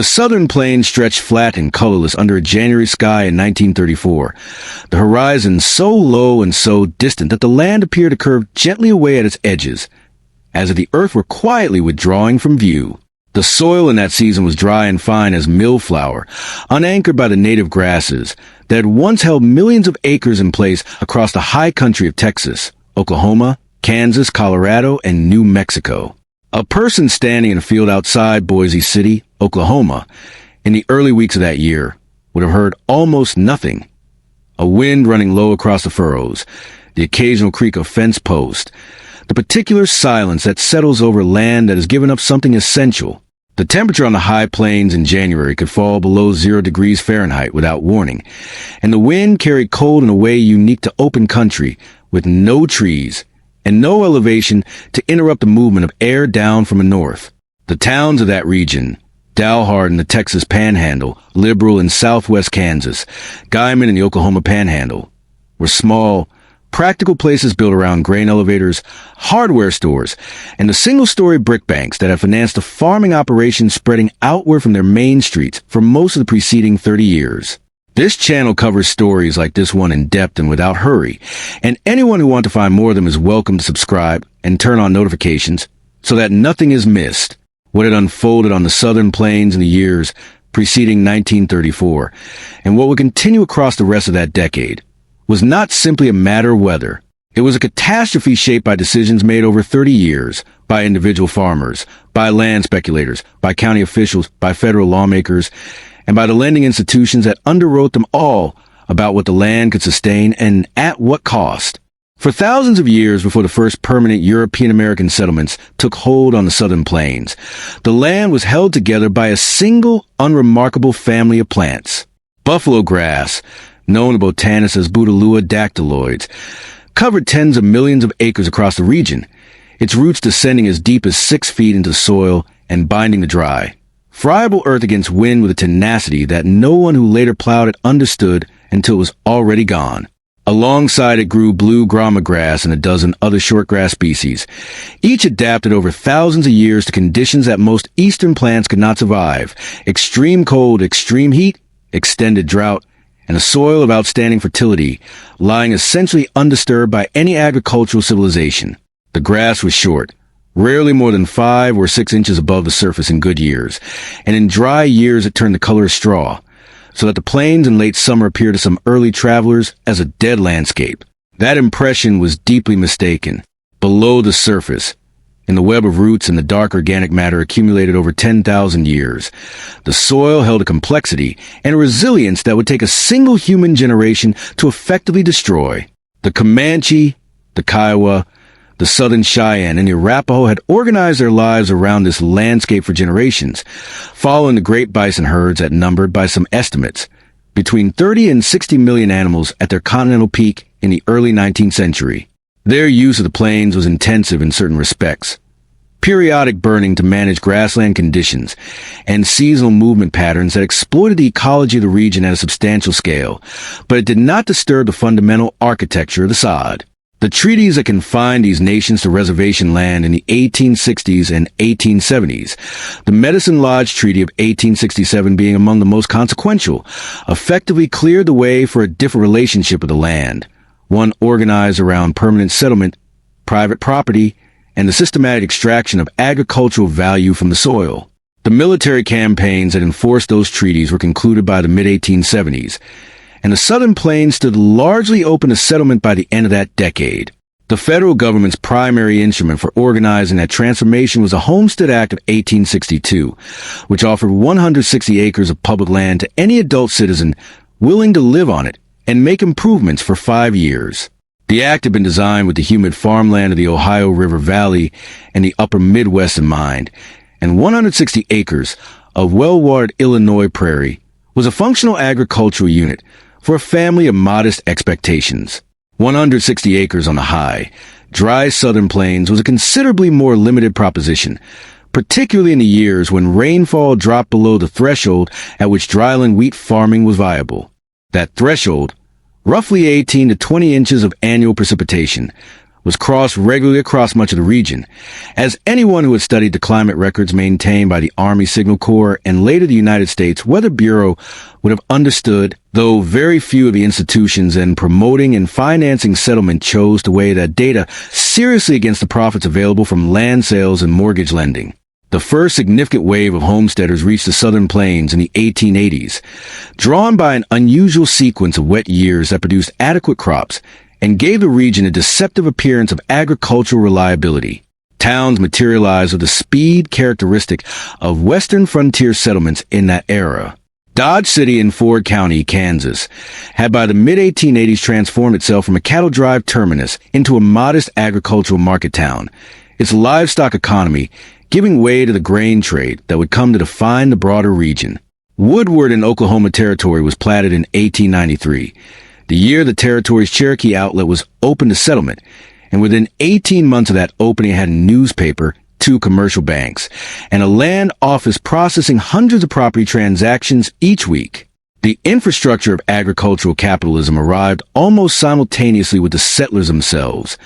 The southern plains stretched flat and colorless under a January sky in 1934, the horizon so low and so distant that the land appeared to curve gently away at its edges, as if the earth were quietly withdrawing from view. The soil in that season was dry and fine as mill flour, unanchored by the native grasses that had once held millions of acres in place across the high country of Texas, Oklahoma, Kansas, Colorado, and New Mexico. A person standing in a field outside Boise City, Oklahoma, in the early weeks of that year would have heard almost nothing. A wind running low across the furrows, the occasional creak of fence post, the particular silence that settles over land that has given up something essential. The temperature on the high plains in January could fall below 0 degrees Fahrenheit without warning, and the wind carried cold in a way unique to open country with no trees and no elevation to interrupt the movement of air down from the north. The towns of that region, Dalhart in the Texas Panhandle, Liberal in southwest Kansas, Guyman in the Oklahoma Panhandle, were small, practical places built around grain elevators, hardware stores, and the single-story brick banks that have financed the farming operations spreading outward from their main streets for most of the preceding 30 years. This channel covers stories like this one in depth and without hurry, and anyone who wants to find more of them is welcome to subscribe and turn on notifications so that nothing is missed. What had unfolded on the southern plains in the years preceding 1934, and what would continue across the rest of that decade, was not simply a matter of weather. It was a catastrophe shaped by decisions made over 30 years by individual farmers, by land speculators, by county officials, by federal lawmakers, and by the lending institutions that underwrote them all about what the land could sustain and at what cost. For thousands of years before the first permanent European-American settlements took hold on the southern plains, the land was held together by a single, unremarkable family of plants. Buffalo grass, known to botanists as Bouteloua dactyloids, covered tens of millions of acres across the region, its roots descending as deep as 6 feet into the soil and binding the dry, friable earth against wind with a tenacity that no one who later plowed it understood until it was already gone. Alongside it grew blue grama grass and a dozen other shortgrass species, each adapted over thousands of years to conditions that most eastern plants could not survive: extreme cold, extreme heat, extended drought, and a soil of outstanding fertility, lying essentially undisturbed by any agricultural civilization. The grass was short, rarely more than 5 or 6 inches above the surface in good years, and in dry years it turned the color of straw, so that the plains in late summer appeared to some early travelers as a dead landscape. That impression was deeply mistaken. Below the surface, in the web of roots and the dark organic matter accumulated over 10,000 years, the soil held a complexity and a resilience that would take a single human generation to effectively destroy. The Comanche, the Kiowa, the Southern Cheyenne, and the Arapaho had organized their lives around this landscape for generations, following the great bison herds that numbered, by some estimates, between 30 and 60 million animals at their continental peak in the early 19th century. Their use of the plains was intensive in certain respects. Periodic burning to manage grassland conditions and seasonal movement patterns that exploited the ecology of the region at a substantial scale, but it did not disturb the fundamental architecture of the sod. The treaties that confined these nations to reservation land in the 1860s and 1870s, the Medicine Lodge Treaty of 1867 being among the most consequential, effectively cleared the way for a different relationship with the land, one organized around permanent settlement, private property, and the systematic extraction of agricultural value from the soil. The military campaigns that enforced those treaties were concluded by the mid-1870s, and the southern plains stood largely open to settlement by the end of that decade. The federal government's primary instrument for organizing that transformation was the Homestead Act of 1862, which offered 160 acres of public land to any adult citizen willing to live on it and make improvements for 5 years. The act had been designed with the humid farmland of the Ohio River Valley and the upper Midwest in mind, and 160 acres of well-watered Illinois prairie was a functional agricultural unit for a family of modest expectations. 160 acres on the high, dry southern plains was a considerably more limited proposition, particularly in the years when rainfall dropped below the threshold at which dryland wheat farming was viable. That threshold, roughly 18 to 20 inches of annual precipitation, was crossed regularly across much of the region. As anyone who had studied the climate records maintained by the Army Signal Corps and later the United States Weather Bureau would have understood, though very few of the institutions in promoting and financing settlement chose to weigh that data seriously against the profits available from land sales and mortgage lending. The first significant wave of homesteaders reached the southern plains in the 1880s, drawn by an unusual sequence of wet years that produced adequate crops and gave the region a deceptive appearance of agricultural reliability. Towns materialized with the speed characteristic of western frontier settlements in that era. Dodge City in Ford County, Kansas, had by the mid-1880s transformed itself from a cattle drive terminus into a modest agricultural market town, its livestock economy giving way to the grain trade that would come to define the broader region. Woodward in Oklahoma Territory was platted in 1893, the year the territory's Cherokee outlet was opened to settlement, and within 18 months of that opening it had a newspaper, 2 commercial banks, and a land office processing hundreds of property transactions each week. The infrastructure of agricultural capitalism arrived almost simultaneously with the settlers themselves,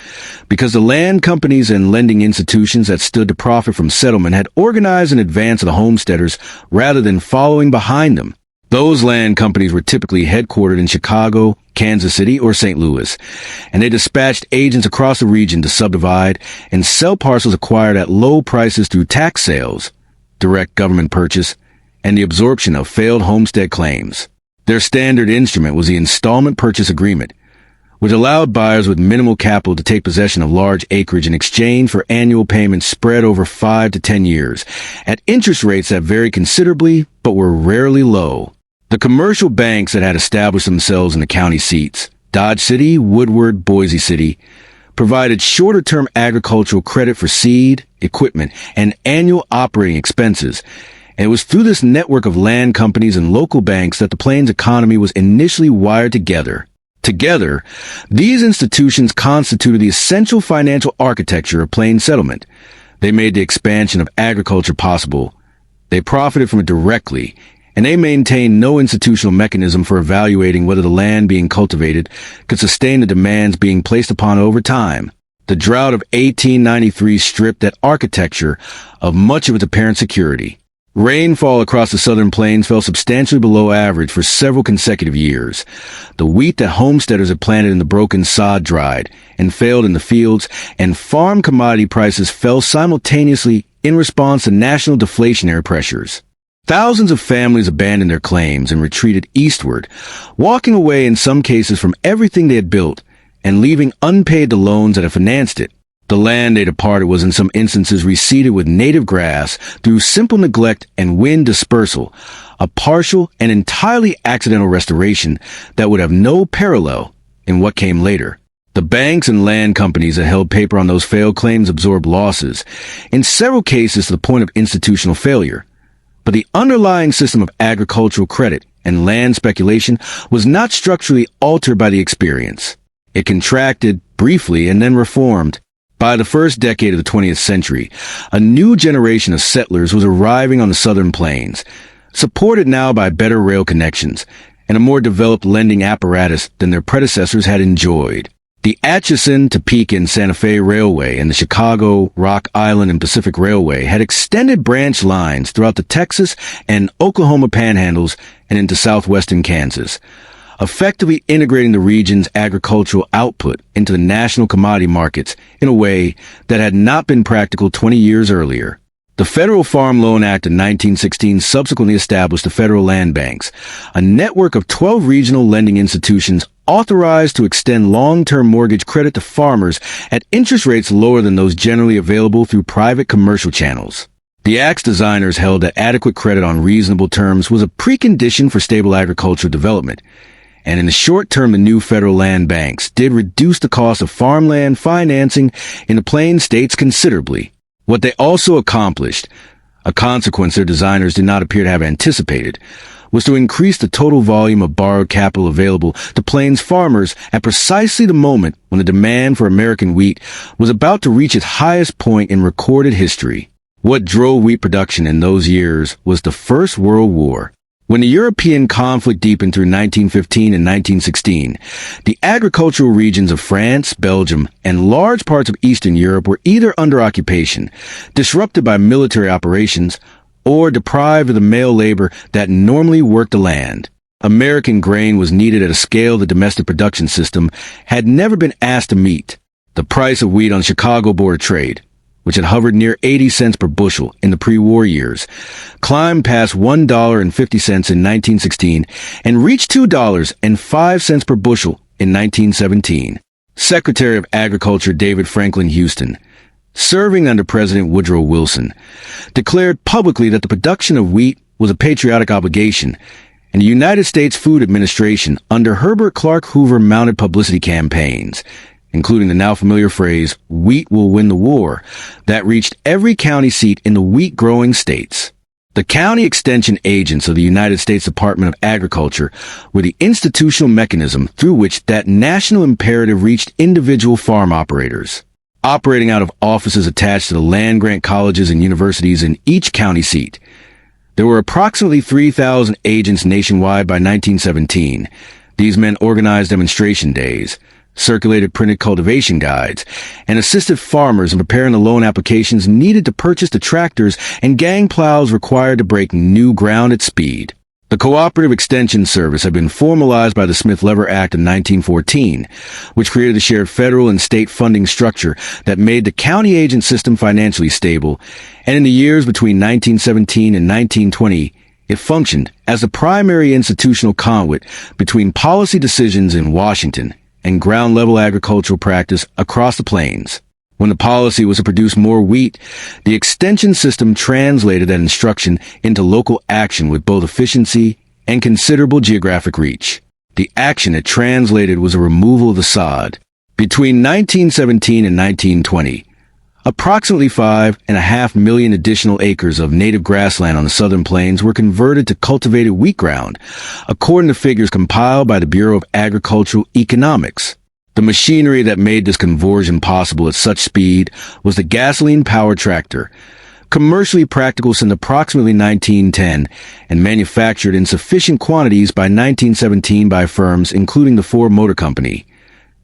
because the land companies and lending institutions that stood to profit from settlement had organized in advance of the homesteaders rather than following behind them. Those land companies were typically headquartered in Chicago, Kansas City, or St. Louis, and they dispatched agents across the region to subdivide and sell parcels acquired at low prices through tax sales, direct government purchase, and the absorption of failed homestead claims. Their standard instrument was the installment purchase agreement, which allowed buyers with minimal capital to take possession of large acreage in exchange for annual payments spread over 5 to 10 years, at interest rates that varied considerably but were rarely low. The commercial banks that had established themselves in the county seats, Dodge City, Woodward, Boise City, provided shorter-term agricultural credit for seed, equipment, and annual operating expenses. And it was through this network of land companies and local banks that the Plains economy was initially wired together. Together, these institutions constituted the essential financial architecture of Plains settlement. They made the expansion of agriculture possible. They profited from it directly, and they maintained no institutional mechanism for evaluating whether the land being cultivated could sustain the demands being placed upon it over time. The drought of 1893 stripped that architecture of much of its apparent security. Rainfall across the southern plains fell substantially below average for several consecutive years. The wheat that homesteaders had planted in the broken sod dried and failed in the fields, and farm commodity prices fell simultaneously in response to national deflationary pressures. Thousands of families abandoned their claims and retreated eastward, walking away in some cases from everything they had built and leaving unpaid the loans that had financed it. The land they departed was in some instances reseeded with native grass through simple neglect and wind dispersal, a partial and entirely accidental restoration that would have no parallel in what came later. The banks and land companies that held paper on those failed claims absorbed losses, in several cases to the point of institutional failure. But the underlying system of agricultural credit and land speculation was not structurally altered by the experience. It contracted briefly and then reformed. By the first decade of the 20th century, a new generation of settlers was arriving on the southern plains, supported now by better rail connections and a more developed lending apparatus than their predecessors had enjoyed. The Atchison, Topeka, and Santa Fe Railway and the Chicago, Rock Island, and Pacific Railway had extended branch lines throughout the Texas and Oklahoma panhandles and into southwestern Kansas, effectively integrating the region's agricultural output into the national commodity markets in a way that had not been practical 20 years earlier. The Federal Farm Loan Act of 1916 subsequently established the Federal Land Banks, a network of 12 regional lending institutions authorized to extend long-term mortgage credit to farmers at interest rates lower than those generally available through private commercial channels. The Act's designers held that adequate credit on reasonable terms was a precondition for stable agricultural development, and in the short term the new federal land banks did reduce the cost of farmland financing in the Plains states considerably. What they also accomplished, a consequence their designers did not appear to have anticipated, was to increase the total volume of borrowed capital available to Plains farmers at precisely the moment when the demand for American wheat was about to reach its highest point in recorded history. What drove wheat production in those years was the First World War. When the European conflict deepened through 1915 and 1916, the agricultural regions of France, Belgium, and large parts of Eastern Europe were either under occupation, disrupted by military operations, or deprived of the male labor that normally worked the land. American grain was needed at a scale the domestic production system had never been asked to meet. The price of wheat on the Chicago Board of Trade, which had hovered near 80 cents per bushel in the pre-war years, climbed past $1.50 in 1916 and reached $2.05 per bushel in 1917. Secretary of Agriculture David Franklin Houston, serving under President Woodrow Wilson, declared publicly that the production of wheat was a patriotic obligation, and the United States Food Administration under Herbert Clark Hoover mounted publicity campaigns, including the now familiar phrase, "Wheat will win the war," that reached every county seat in the wheat-growing states. The county extension agents of the United States Department of Agriculture were the institutional mechanism through which that national imperative reached individual farm operators. Operating out of offices attached to the land-grant colleges and universities in each county seat, there were approximately 3,000 agents nationwide by 1917. These men organized demonstration days, circulated printed cultivation guides, and assisted farmers in preparing the loan applications needed to purchase the tractors and gang plows required to break new ground at speed. The Cooperative Extension Service had been formalized by the Smith-Lever Act of 1914, which created a shared federal and state funding structure that made the county agent system financially stable, and in the years between 1917 and 1920, it functioned as the primary institutional conduit between policy decisions in Washington and ground-level agricultural practice across the plains. When the policy was to produce more wheat, the extension system translated that instruction into local action with both efficiency and considerable geographic reach. The action it translated was a removal of the sod. Between 1917 and 1920, approximately 5.5 million additional acres of native grassland on the southern plains were converted to cultivated wheat ground, according to figures compiled by the Bureau of Agricultural Economics. The machinery that made this conversion possible at such speed was the gasoline-powered tractor, commercially practical since approximately 1910 and manufactured in sufficient quantities by 1917 by firms including the Ford Motor Company,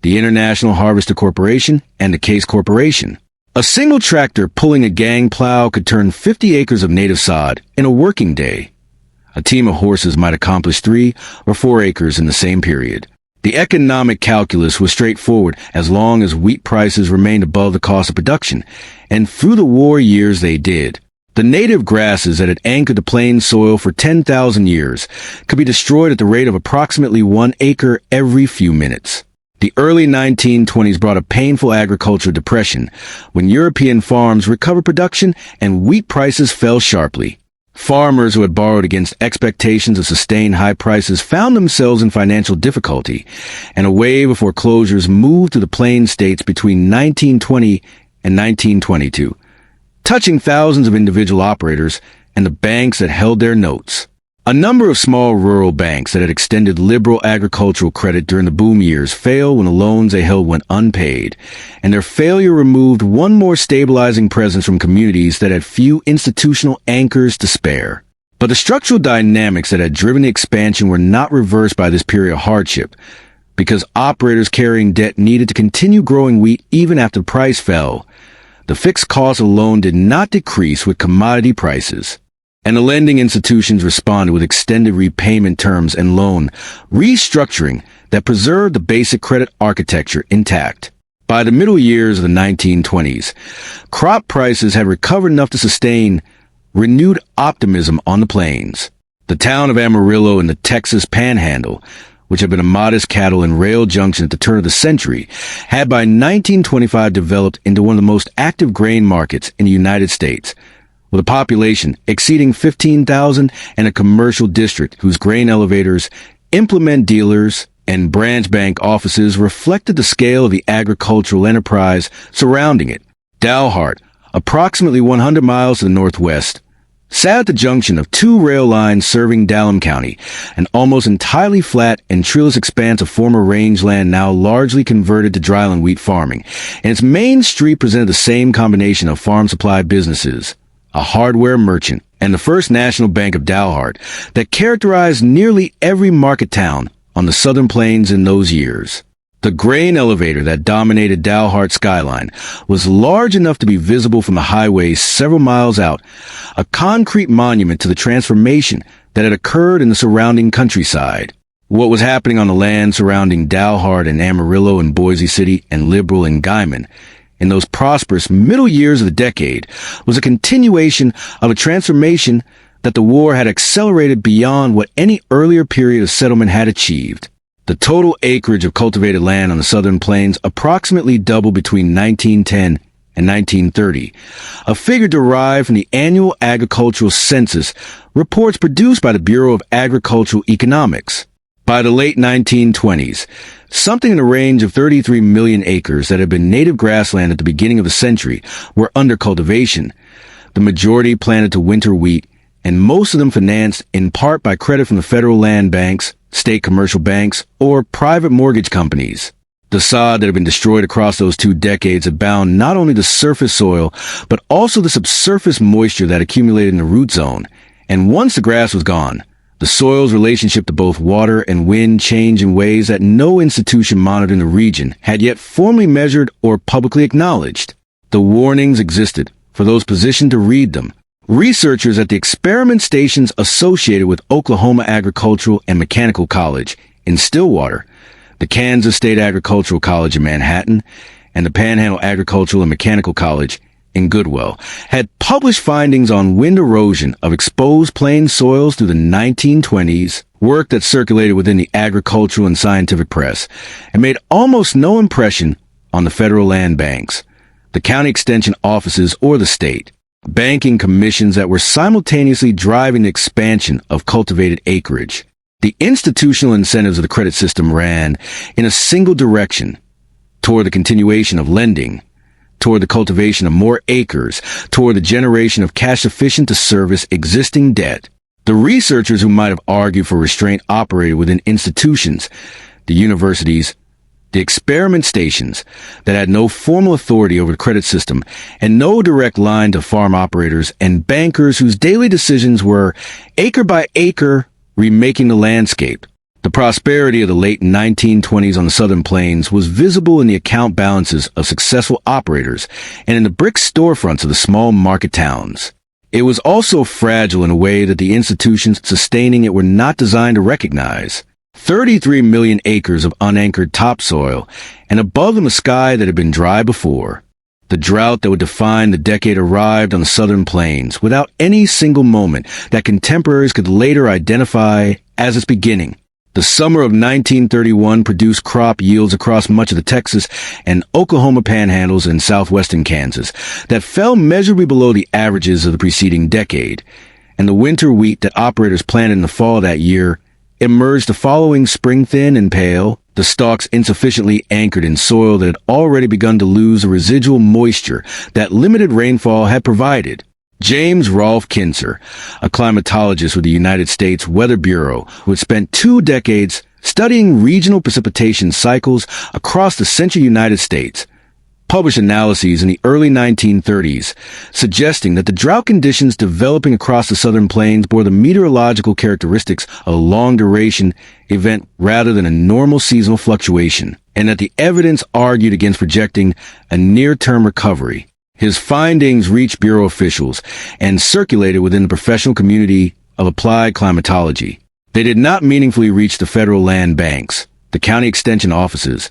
the International Harvester Corporation, and the Case Corporation. A single tractor pulling a gang plow could turn 50 acres of native sod in a working day. A team of horses might accomplish 3 or 4 acres in the same period. The economic calculus was straightforward as long as wheat prices remained above the cost of production, and through the war years they did. The native grasses that had anchored the plains soil for 10,000 years could be destroyed at the rate of approximately 1 acre every few minutes. The early 1920s brought a painful agricultural depression when European farms recovered production and wheat prices fell sharply. Farmers who had borrowed against expectations of sustained high prices found themselves in financial difficulty, and a wave of foreclosures moved to the plain states between 1920 and 1922, touching thousands of individual operators and the banks that held their notes. A number of small rural banks that had extended liberal agricultural credit during the boom years failed when the loans they held went unpaid, and their failure removed one more stabilizing presence from communities that had few institutional anchors to spare. But the structural dynamics that had driven the expansion were not reversed by this period of hardship, because operators carrying debt needed to continue growing wheat even after the price fell. The fixed cost of the loan did not decrease with commodity prices, and the lending institutions responded with extended repayment terms and loan restructuring that preserved the basic credit architecture intact. By the middle years of the 1920s, crop prices had recovered enough to sustain renewed optimism on the plains. The town of Amarillo in the Texas Panhandle, which had been a modest cattle and rail junction at the turn of the century, had by 1925 developed into one of the most active grain markets in the United States, with a population exceeding 15,000 and a commercial district whose grain elevators, implement dealers, and branch bank offices reflected the scale of the agricultural enterprise surrounding it. Dalhart, approximately 100 miles to the northwest, sat at the junction of 2 rail lines serving Dallam County, an almost entirely flat and treeless expanse of former rangeland now largely converted to dryland wheat farming, and its main street presented the same combination of farm supply businesses, a hardware merchant, and the first national bank of Dalhart that characterized nearly every market town on the southern plains in those years. The grain elevator that dominated Dalhart's skyline was large enough to be visible from the highway several miles out, a concrete monument to the transformation that had occurred in the surrounding countryside. What was happening on the land surrounding Dalhart and Amarillo and Boise City and Liberal and Guyman in those prosperous middle years of the decade was a continuation of a transformation that the war had accelerated beyond what any earlier period of settlement had achieved. The total acreage of cultivated land on the southern plains approximately doubled between 1910 and 1930, a figure derived from the annual agricultural census reports produced by the Bureau of Agricultural Economics. By the late 1920s, something in the range of 33 million acres that had been native grassland at the beginning of the century were under cultivation, the majority planted to winter wheat, and most of them financed in part by credit from the federal land banks, state commercial banks, or private mortgage companies. The sod that had been destroyed across those 2 decades had bound not only the surface soil, but also the subsurface moisture that accumulated in the root zone. And once the grass was gone, the soil's relationship to both water and wind changed in ways that no institution monitoring the region had yet formally measured or publicly acknowledged. The warnings existed for those positioned to read them. Researchers at the experiment stations associated with Oklahoma Agricultural and Mechanical College in Stillwater, the Kansas State Agricultural College in Manhattan, and the Panhandle Agricultural and Mechanical College in Goodwell had published findings on wind erosion of exposed plain soils through the 1920s, work that circulated within the agricultural and scientific press, and made almost no impression on the federal land banks, the county extension offices, or the state banking commissions that were simultaneously driving the expansion of cultivated acreage. The institutional incentives of the credit system ran in a single direction, toward the continuation of lending, toward the cultivation of more acres, toward the generation of cash sufficient to service existing debt. The researchers who might have argued for restraint operated within institutions, the universities, the experiment stations that had no formal authority over the credit system and no direct line to farm operators and bankers whose daily decisions were acre by acre remaking the landscape. The prosperity of the late 1920s on the southern plains was visible in the account balances of successful operators and in the brick storefronts of the small market towns. It was also fragile in a way that the institutions sustaining it were not designed to recognize. 33 million acres of unanchored topsoil, and above them a sky that had been dry before. The drought that would define the decade arrived on the southern plains without any single moment that contemporaries could later identify as its beginning. The summer of 1931 produced crop yields across much of the Texas and Oklahoma panhandles and southwestern Kansas that fell measurably below the averages of the preceding decade, and the winter wheat that operators planted in the fall of that year emerged the following spring thin and pale, the stalks insufficiently anchored in soil that had already begun to lose the residual moisture that limited rainfall had provided. James Rolfe Kinser, a climatologist with the United States Weather Bureau who had spent 2 decades studying regional precipitation cycles across the central United States, published analyses in the early 1930s suggesting that the drought conditions developing across the southern plains bore the meteorological characteristics of a long-duration event rather than a normal seasonal fluctuation, and that the evidence argued against projecting a near-term recovery. His findings reached Bureau officials and circulated within the professional community of applied climatology. They did not meaningfully reach the federal land banks, the county extension offices,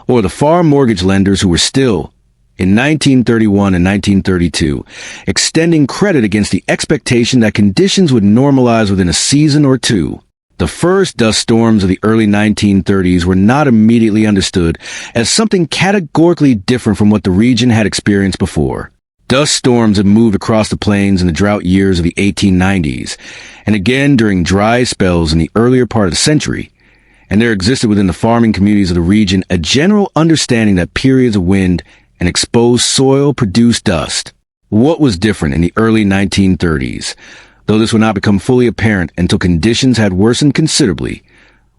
or the farm mortgage lenders who were still, in 1931 and 1932, extending credit against the expectation that conditions would normalize within a season or two. The first dust storms of the early 1930s were not immediately understood as something categorically different from what the region had experienced before. Dust storms had moved across the plains in the drought years of the 1890s, and again during dry spells in the earlier part of the century, and there existed within the farming communities of the region a general understanding that periods of wind and exposed soil produced dust. What was different in the early 1930s, though this would not become fully apparent until conditions had worsened considerably,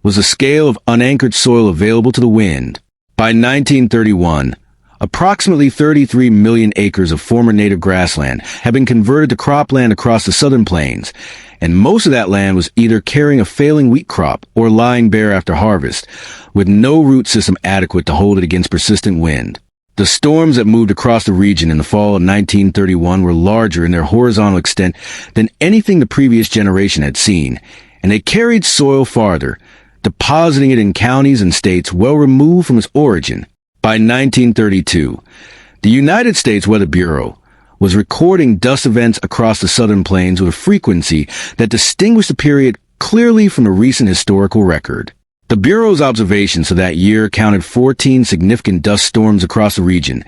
was the scale of unanchored soil available to the wind. By 1931, Approximately 33 million acres of former native grassland have been converted to cropland across the southern plains, and most of that land was either carrying a failing wheat crop or lying bare after harvest, with no root system adequate to hold it against persistent wind. The storms that moved across the region in the fall of 1931 were larger in their horizontal extent than anything the previous generation had seen, and they carried soil farther, depositing it in counties and states well removed from its origin. By 1932, the United States Weather Bureau was recording dust events across the southern plains with a frequency that distinguished the period clearly from the recent historical record. The Bureau's observations of that year counted 14 significant dust storms across the region,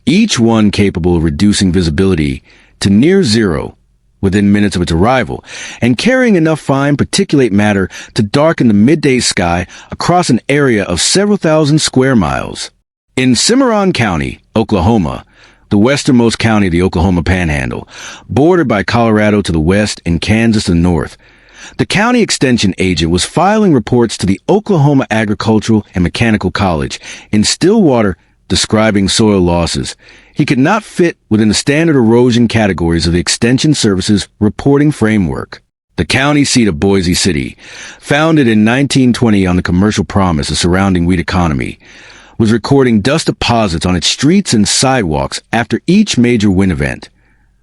each one capable of reducing visibility to near zero within minutes of its arrival, and carrying enough fine particulate matter to darken the midday sky across an area of several thousand square miles. In Cimarron County, Oklahoma, the westernmost county of the Oklahoma Panhandle, bordered by Colorado to the west and Kansas to the north, the county extension agent was filing reports to the Oklahoma Agricultural and Mechanical College in Stillwater describing soil losses. He could not fit within the standard erosion categories of the Extension Service's reporting framework. The county seat of Boise City, founded in 1920 on the commercial promise of surrounding wheat economy, was recording dust deposits on its streets and sidewalks after each major wind event,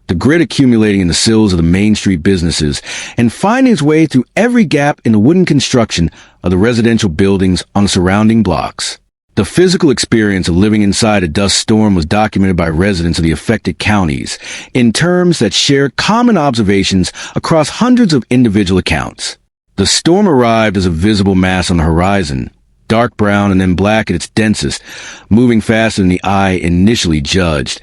the grit accumulating in the sills of the Main Street businesses and finding its way through every gap in the wooden construction of the residential buildings on the surrounding blocks. The physical experience of living inside a dust storm was documented by residents of the affected counties in terms that shared common observations across hundreds of individual accounts. The storm arrived as a visible mass on the horizon, dark brown and then black at its densest, moving faster than the eye initially judged,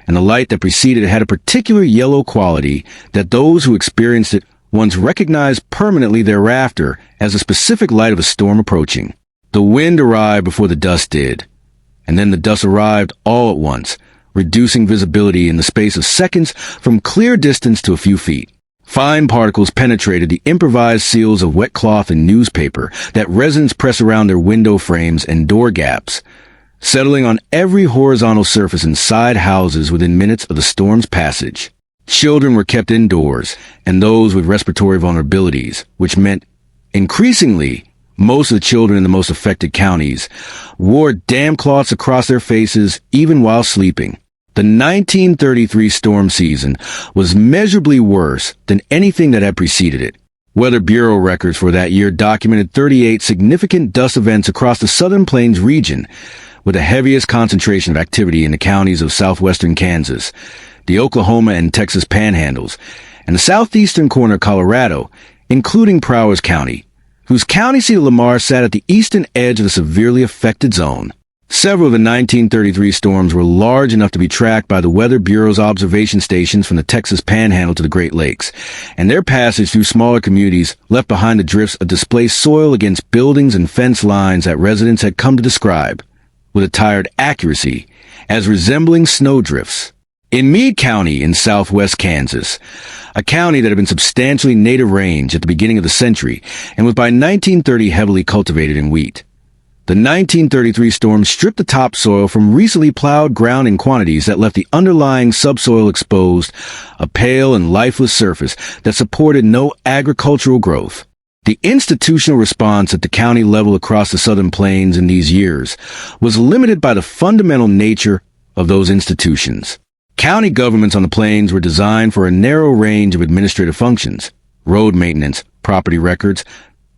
and the light that preceded it had a particular yellow quality that those who experienced it once recognized permanently thereafter as the specific light of a storm approaching. The wind arrived before the dust did, and then the dust arrived all at once, reducing visibility in the space of seconds from clear distance to a few feet. Fine particles penetrated the improvised seals of wet cloth and newspaper that residents press around their window frames and door gaps, settling on every horizontal surface inside houses within minutes of the storm's passage. Children were kept indoors, and those with respiratory vulnerabilities, which meant, increasingly, most of the children in the most affected counties wore damp cloths across their faces even while sleeping. The 1933 storm season was measurably worse than anything that had preceded it. Weather Bureau records for that year documented 38 significant dust events across the Southern Plains region, with the heaviest concentration of activity in the counties of southwestern Kansas, the Oklahoma and Texas panhandles, and the southeastern corner of Colorado, including Prowers County, whose county seat of Lamar sat at the eastern edge of the severely affected zone. Several of the 1933 storms were large enough to be tracked by the Weather Bureau's observation stations from the Texas Panhandle to the Great Lakes, and their passage through smaller communities left behind the drifts of displaced soil against buildings and fence lines that residents had come to describe, with a tired accuracy, as resembling snowdrifts. In Meade County in southwest Kansas, a county that had been substantially native range at the beginning of the century and was by 1930 heavily cultivated in wheat, the 1933 storm stripped the topsoil from recently plowed ground in quantities that left the underlying subsoil exposed, a pale and lifeless surface that supported no agricultural growth. The institutional response at the county level across the Southern Plains in these years was limited by the fundamental nature of those institutions. County governments on the plains were designed for a narrow range of administrative functions: road maintenance, property records,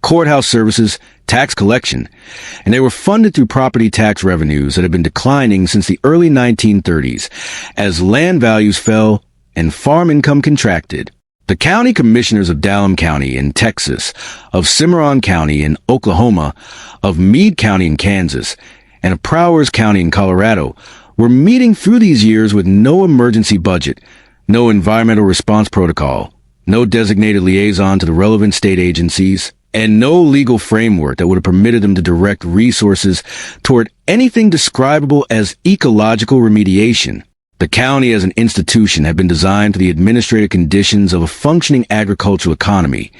courthouse services, tax collection, and they were funded through property tax revenues that had been declining since the early 1930s as land values fell and farm income contracted. The county commissioners of Dallam County in Texas, of Cimarron County in Oklahoma, of Meade County in Kansas, and of Prowers County in Colorado were meeting through these years with no emergency budget, no environmental response protocol, no designated liaison to the relevant state agencies, and no legal framework that would have permitted them to direct resources toward anything describable as ecological remediation. The county as an institution had been designed for the administrative conditions of a functioning agricultural economy,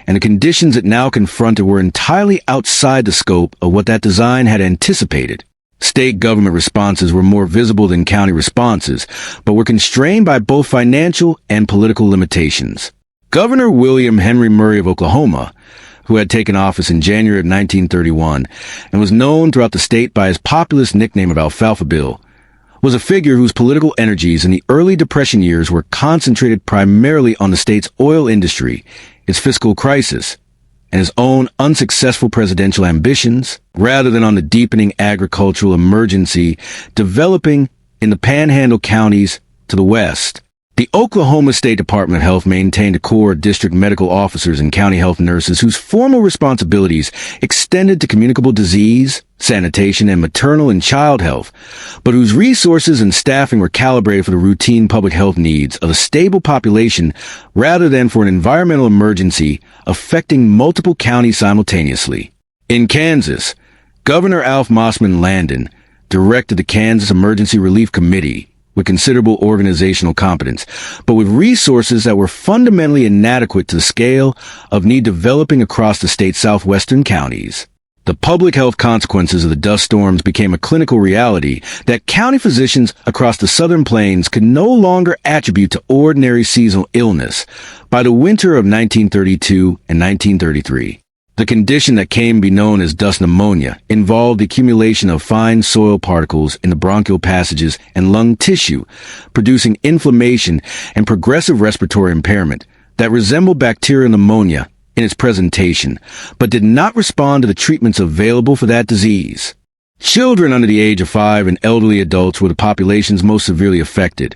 and the conditions it now confronted were entirely outside the scope of what that design had anticipated. State government responses were more visible than county responses, but were constrained by both financial and political limitations. Governor William Henry Murray of Oklahoma, who had taken office in January of 1931 and was known throughout the state by his populist nickname of Alfalfa Bill, was a figure whose political energies in the early Depression years were concentrated primarily on the state's oil industry, its fiscal crisis, and his own unsuccessful presidential ambitions, rather than on the deepening agricultural emergency developing in the panhandle counties to the west. The Oklahoma State Department of Health maintained a corps of district medical officers and county health nurses whose formal responsibilities extended to communicable disease, sanitation, and maternal and child health, but whose resources and staffing were calibrated for the routine public health needs of a stable population rather than for an environmental emergency affecting multiple counties simultaneously. In Kansas, Governor Alf Mossman Landon directed the Kansas Emergency Relief Committee with considerable organizational competence, but with resources that were fundamentally inadequate to the scale of need developing across the state's southwestern counties. The public health consequences of the dust storms became a clinical reality that county physicians across the southern plains could no longer attribute to ordinary seasonal illness by the winter of 1932 and 1933. The condition that came to be known as dust pneumonia involved the accumulation of fine soil particles in the bronchial passages and lung tissue, producing inflammation and progressive respiratory impairment that resembled bacterial pneumonia in its presentation, but did not respond to the treatments available for that disease. Children under the age of 5 and elderly adults were the populations most severely affected,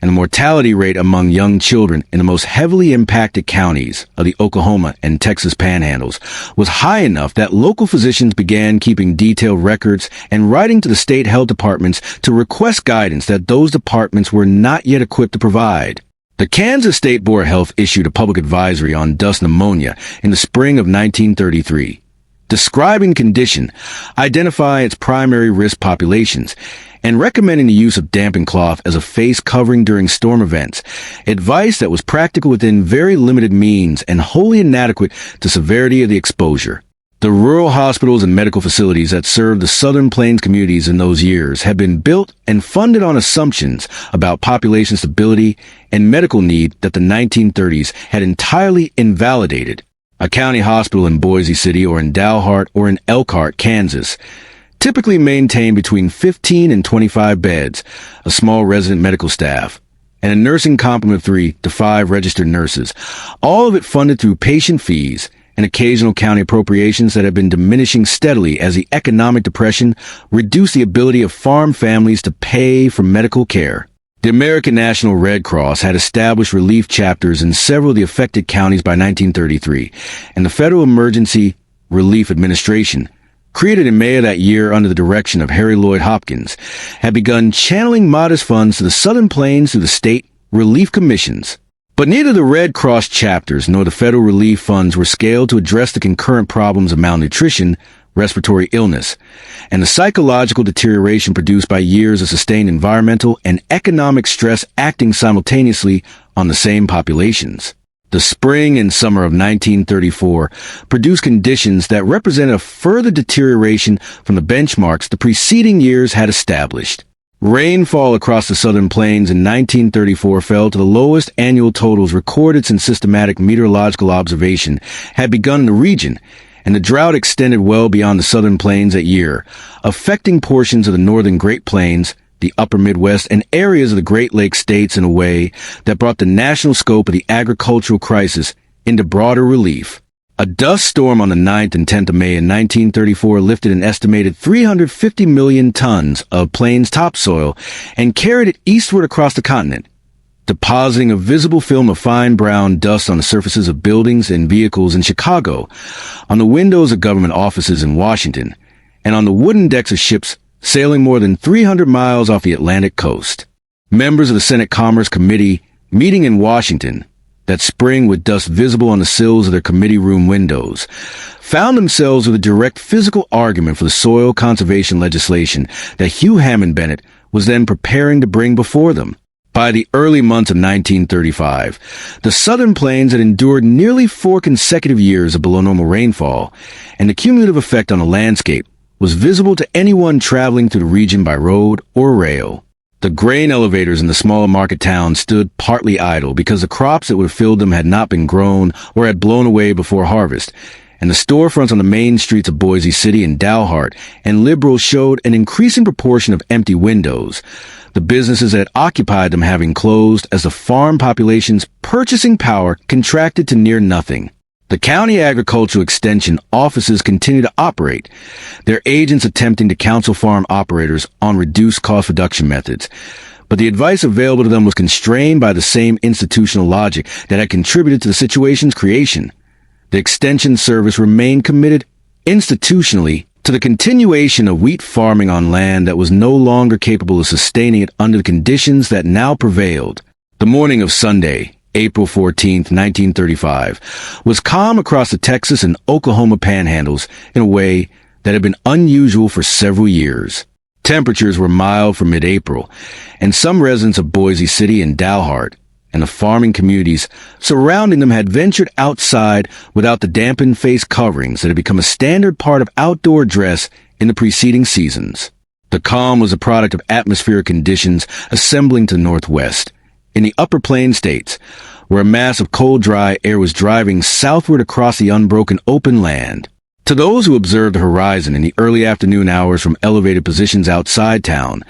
and the mortality rate among young children in the most heavily impacted counties of the Oklahoma and Texas panhandles was high enough that local physicians began keeping detailed records and writing to the state health departments to request guidance that those departments were not yet equipped to provide. The Kansas State Board of Health issued a public advisory on dust pneumonia in the spring of 1933, describing the condition, identifying its primary risk populations, and recommending the use of damping cloth as a face covering during storm events, advice that was practical within very limited means and wholly inadequate to severity of the exposure. The rural hospitals and medical facilities that served the southern plains communities in those years had been built and funded on assumptions about population stability and medical need that the 1930s had entirely invalidated. A county hospital in Boise City or in Dalhart or in Elkhart, Kansas, typically maintained between 15 and 25 beds, a small resident medical staff, and a nursing complement of 3 to 5 registered nurses, all of it funded through patient fees and occasional county appropriations that have been diminishing steadily as the economic depression reduced the ability of farm families to pay for medical care. The American National Red Cross had established relief chapters in several of the affected counties by 1933, and the Federal Emergency Relief Administration, created in May of that year under the direction of Harry Lloyd Hopkins, had begun channeling modest funds to the Southern Plains through the state relief commissions. But neither the Red Cross chapters nor the federal relief funds were scaled to address the concurrent problems of malnutrition, respiratory illness, and the psychological deterioration produced by years of sustained environmental and economic stress acting simultaneously on the same populations. The spring and summer of 1934 produced conditions that represented a further deterioration from the benchmarks the preceding years had established. Rainfall across the southern plains in 1934 fell to the lowest annual totals recorded since systematic meteorological observation had begun in the region, and the drought extended well beyond the southern plains that year, affecting portions of the northern Great Plains, the upper Midwest, and areas of the Great Lakes states in a way that brought the national scope of the agricultural crisis into broader relief. A dust storm on the 9th and 10th of May in 1934 lifted an estimated 350 million tons of plains topsoil and carried it eastward across the continent, depositing a visible film of fine brown dust on the surfaces of buildings and vehicles in Chicago, on the windows of government offices in Washington, and on the wooden decks of ships sailing more than 300 miles off the Atlantic coast. Members of the Senate Commerce Committee, meeting in Washington that spring with dust visible on the sills of their committee room windows, found themselves with a direct physical argument for the soil conservation legislation that Hugh Hammond Bennett was then preparing to bring before them. By the early months of 1935, the southern plains had endured nearly 4 consecutive years of below normal rainfall, and the cumulative effect on the landscape was visible to anyone traveling through the region by road or rail. The grain elevators in the smaller market towns stood partly idle because the crops that would have filled them had not been grown or had blown away before harvest, and the storefronts on the main streets of Boise City and Dalhart and Liberal showed an increasing proportion of empty windows, the businesses that had occupied them having closed as the farm population's purchasing power contracted to near nothing. The county agricultural extension offices continue to operate, their agents attempting to counsel farm operators on reduced cost reduction methods. But the advice available to them was constrained by the same institutional logic that had contributed to the situation's creation. The extension service remained committed institutionally to the continuation of wheat farming on land that was no longer capable of sustaining it under the conditions that now prevailed. The morning of Sunday, April 14, 1935, was calm across the Texas and Oklahoma panhandles in a way that had been unusual for several years. Temperatures were mild for mid-April, and some residents of Boise City and Dalhart and the farming communities surrounding them had ventured outside without the dampened face coverings that had become a standard part of outdoor dress in the preceding seasons. The calm was a product of atmospheric conditions assembling to the northwest. In the upper plain states, where a mass of cold, dry air was driving southward across the unbroken open land. To those who observed the horizon in the early afternoon hours from elevated positions outside town,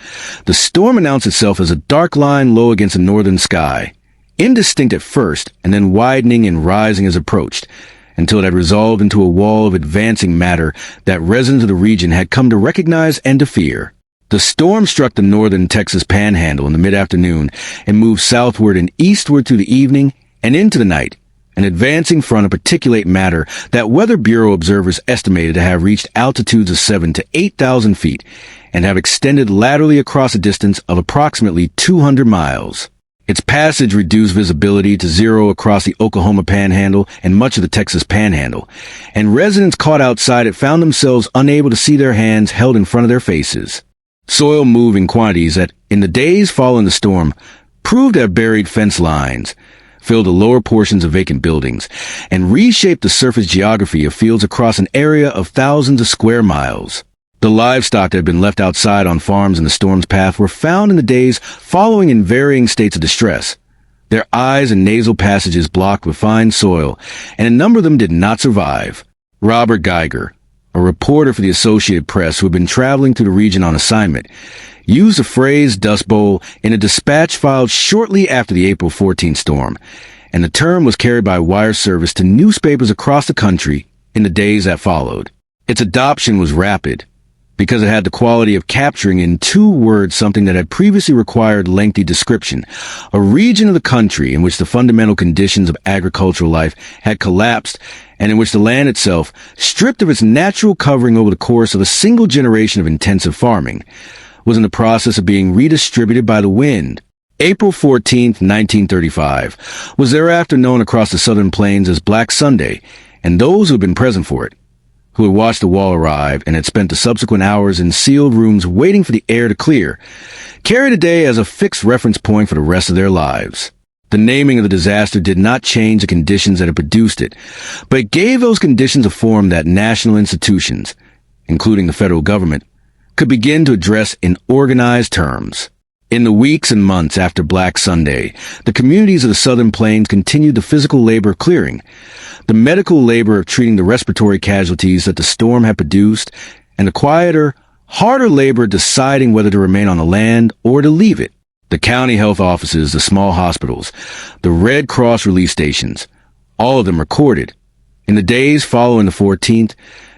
the storm announced itself as a dark line low against the northern sky, indistinct at first and then widening and rising as approached, until it had resolved into a wall of advancing matter that residents of the region had come to recognize and to fear. The storm struck the northern Texas panhandle in the mid-afternoon and moved southward and eastward through the evening and into the night, an advancing front of particulate matter that Weather Bureau observers estimated to have reached altitudes of 7,000 to 8,000 feet and have extended laterally across a distance of approximately 200 miles. Its passage reduced visibility to zero across the Oklahoma panhandle and much of the Texas panhandle, and residents caught outside it found themselves unable to see their hands held in front of their faces. Soil moved in quantities that, in the days following the storm, proved to have buried fence lines, filled the lower portions of vacant buildings, and reshaped the surface geography of fields across an area of thousands of square miles. The livestock that had been left outside on farms in the storm's path were found in the days following in varying states of distress, their eyes and nasal passages blocked with fine soil, and a number of them did not survive. Robert Geiger, a reporter for the Associated Press who had been traveling through the region on assignment, used the phrase Dust Bowl in a dispatch filed shortly after the April 14 storm, and the term was carried by wire service to newspapers across the country in the days that followed. Its adoption was rapid, because it had the quality of capturing in 2 words something that had previously required lengthy description, a region of the country in which the fundamental conditions of agricultural life had collapsed and in which the land itself, stripped of its natural covering over the course of a single generation of intensive farming, was in the process of being redistributed by the wind. April 14, 1935, was thereafter known across the southern plains as Black Sunday, and those who had been present for it, who had watched the wall arrive and had spent the subsequent hours in sealed rooms waiting for the air to clear, carried a day as a fixed reference point for the rest of their lives. The naming of the disaster did not change the conditions that had produced it, but it gave those conditions a form that national institutions, including the federal government, could begin to address in organized terms. In the weeks and months after Black Sunday, the communities of the Southern Plains continued the physical labor of clearing, the medical labor of treating the respiratory casualties that the storm had produced, and the quieter, harder labor of deciding whether to remain on the land or to leave it. The county health offices, the small hospitals, the Red Cross relief stations, all of them recorded. In the days following the 14th,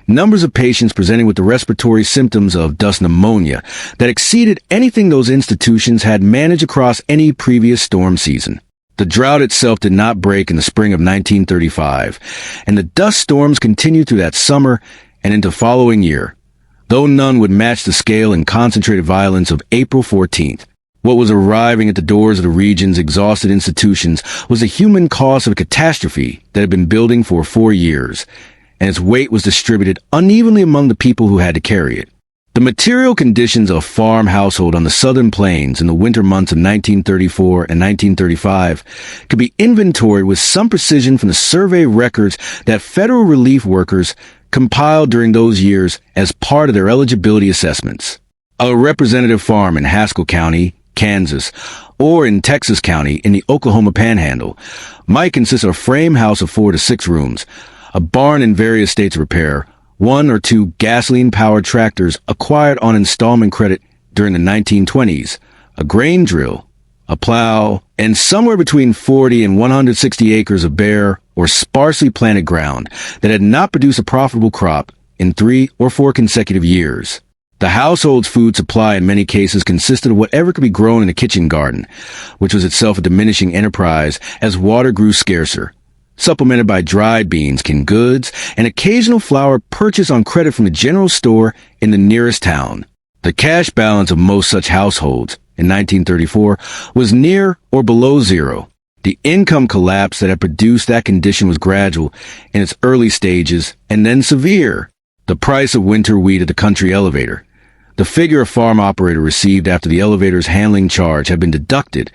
numbers of patients presenting with the respiratory symptoms of dust pneumonia that exceeded anything those institutions had managed across any previous storm season. The drought itself did not break in the spring of 1935, and the dust storms continued through that summer and into the following year, though none would match the scale and concentrated violence of April 14th. What was arriving at the doors of the region's exhausted institutions was the human cost of a catastrophe that had been building for 4 years, and its weight was distributed unevenly among the people who had to carry it. The material conditions of a farm household on the southern plains in the winter months of 1934 and 1935 could be inventoried with some precision from the survey records that federal relief workers compiled during those years as part of their eligibility assessments. A representative farm in Haskell County, Kansas, or in Texas County in the Oklahoma Panhandle might consist of a frame house of 4 to 6 rooms, a barn in various states of repair, 1 or 2 gasoline-powered tractors acquired on installment credit during the 1920s, a grain drill, a plow, and somewhere between 40 and 160 acres of bare or sparsely planted ground that had not produced a profitable crop in 3 or 4 consecutive years. The household's food supply in many cases consisted of whatever could be grown in the kitchen garden, which was itself a diminishing enterprise as water grew scarcer, supplemented by dried beans, canned goods, and occasional flour purchased on credit from the general store in the nearest town. The cash balance of most such households in 1934 was near or below zero. The income collapse that had produced that condition was gradual in its early stages and then severe. The price of winter wheat at the country elevator, the figure a farm operator received after the elevator's handling charge had been deducted,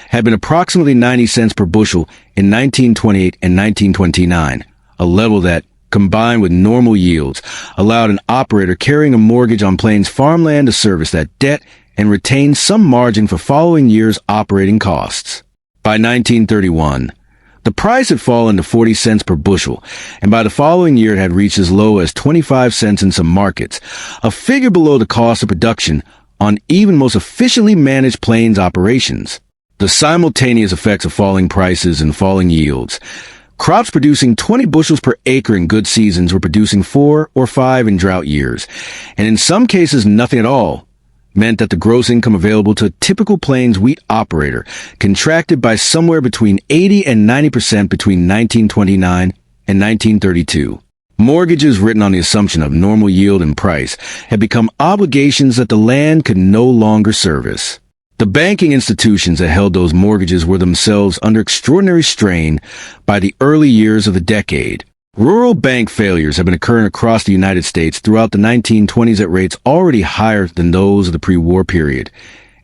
had been approximately 90 cents per bushel in 1928 and 1929, a level that, combined with normal yields, allowed an operator carrying a mortgage on Plains farmland to service that debt and retain some margin for following year's operating costs. By 1931, the price had fallen to 40 cents per bushel, and by the following year it had reached as low as 25 cents in some markets, a figure below the cost of production on even most efficiently managed Plains operations. The simultaneous effects of falling prices and falling yields. Crops producing 20 bushels per acre in good seasons were producing 4 or 5 in drought years, and in some cases nothing at all, meant that the gross income available to a typical Plains wheat operator contracted by somewhere between 80 and 90% between 1929 and 1932. Mortgages written on the assumption of normal yield and price had become obligations that the land could no longer service. The banking institutions that held those mortgages were themselves under extraordinary strain by the early years of the decade. Rural bank failures have been occurring across the United States throughout the 1920s at rates already higher than those of the pre-war period,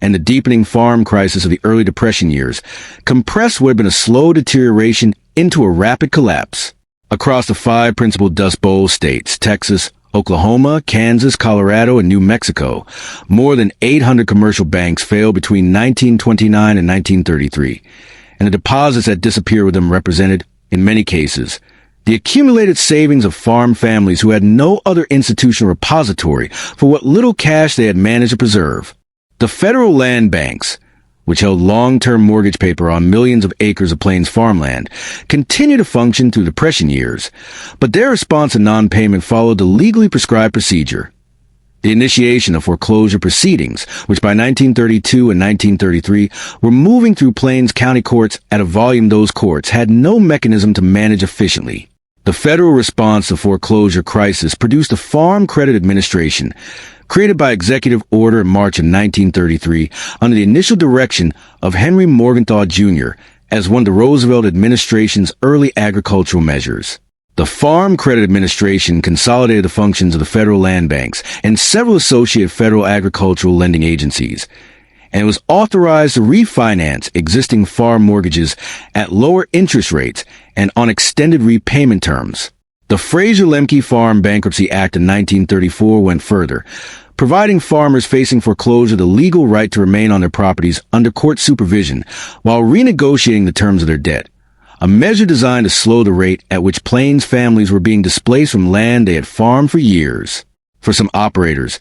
and the deepening farm crisis of the early Depression years compressed what had been a slow deterioration into a rapid collapse. Across the 5 principal Dust Bowl states, Texas, Oklahoma, Kansas, Colorado, and New Mexico, more than 800 commercial banks failed between 1929 and 1933, and the deposits that disappeared with them represented, in many cases, the accumulated savings of farm families who had no other institutional repository for what little cash they had managed to preserve. The federal land banks, which held long-term mortgage paper on millions of acres of Plains farmland, continued to function through Depression years, but their response to non-payment followed the legally prescribed procedure. The initiation of foreclosure proceedings, which by 1932 and 1933 were moving through Plains County courts at a volume those courts had no mechanism to manage efficiently. The federal response to foreclosure crisis produced the Farm Credit Administration, created by executive order in March of 1933 under the initial direction of Henry Morgenthau Jr. as one of the Roosevelt administration's early agricultural measures. The Farm Credit Administration consolidated the functions of the federal land banks and several associated federal agricultural lending agencies, and it was authorized to refinance existing farm mortgages at lower interest rates and on extended repayment terms. The Fraser-Lemke Farm Bankruptcy Act of 1934 went further, providing farmers facing foreclosure the legal right to remain on their properties under court supervision while renegotiating the terms of their debt, a measure designed to slow the rate at which Plains families were being displaced from land they had farmed for years. For some operators,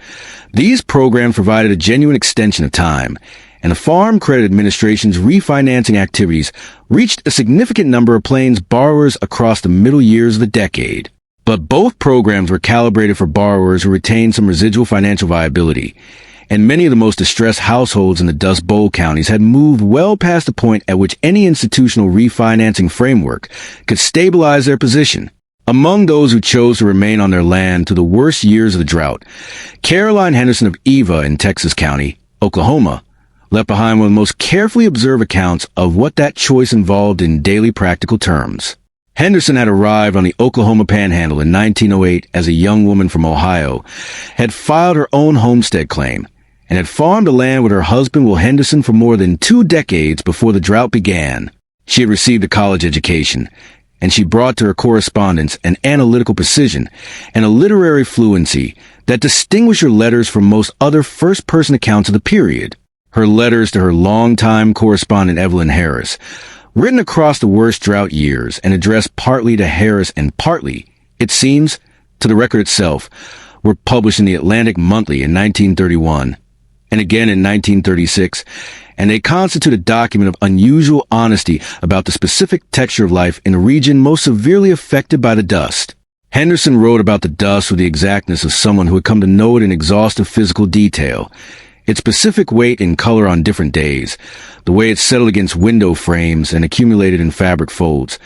these programs provided a genuine extension of time, and the Farm Credit Administration's refinancing activities reached a significant number of Plains borrowers across the middle years of the decade. But both programs were calibrated for borrowers who retained some residual financial viability, and many of the most distressed households in the Dust Bowl counties had moved well past the point at which any institutional refinancing framework could stabilize their position. Among those who chose to remain on their land through the worst years of the drought, Caroline Henderson of Eva in Texas County, Oklahoma, left behind one of the most carefully observed accounts of what that choice involved in daily practical terms. Henderson had arrived on the Oklahoma Panhandle in 1908 as a young woman from Ohio, had filed her own homestead claim, and had farmed the land with her husband Will Henderson for more than 2 decades before the drought began. She had received a college education, and she brought to her correspondence an analytical precision and a literary fluency that distinguished her letters from most other first-person accounts of the period. Her letters to her longtime correspondent Evelyn Harris, written across the worst drought years and addressed partly to Harris and partly, it seems, to the record itself, were published in the Atlantic Monthly in 1931 and again in 1936, and they constitute a document of unusual honesty about the specific texture of life in a region most severely affected by the dust. Henderson wrote about the dust with the exactness of someone who had come to know it in exhaustive physical detail. Its specific weight and color on different days, the way it settled against window frames and accumulated in fabric folds,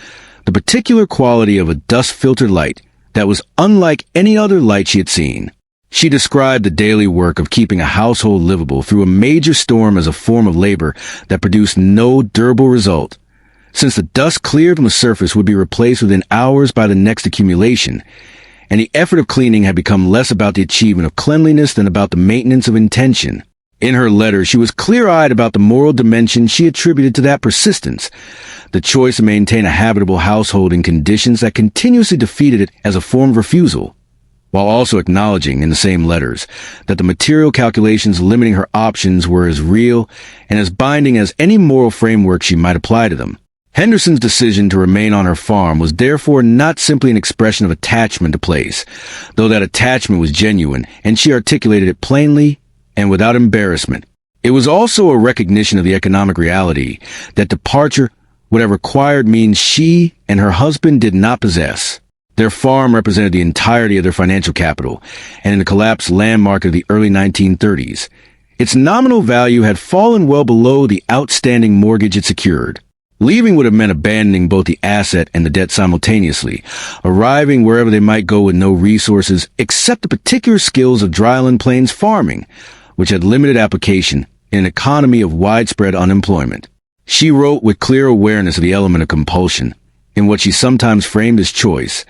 the particular quality of a dust-filtered light that was unlike any other light she had seen. She described the daily work of keeping a household livable through a major storm as a form of labor that produced no durable result, since the dust cleared from the surface would be replaced within hours by the next accumulation, and the effort of cleaning had become less about the achievement of cleanliness than about the maintenance of intention. In her letter, she was clear-eyed about the moral dimension she attributed to that persistence, the choice to maintain a habitable household in conditions that continuously defeated it as a form of refusal, while also acknowledging in the same letters that the material calculations limiting her options were as real and as binding as any moral framework she might apply to them. Henderson's decision to remain on her farm was therefore not simply an expression of attachment to place, though that attachment was genuine, and she articulated it plainly and without embarrassment. It was also a recognition of the economic reality that departure would have required means she and her husband did not possess. Their farm represented the entirety of their financial capital, and in the collapsed land market of the early 1930s, its nominal value had fallen well below the outstanding mortgage it secured. Leaving would have meant abandoning both the asset and the debt simultaneously, arriving wherever they might go with no resources except the particular skills of dryland plains farming, which had limited application in an economy of widespread unemployment. She wrote with clear awareness of the element of compulsion in what she sometimes framed as choice,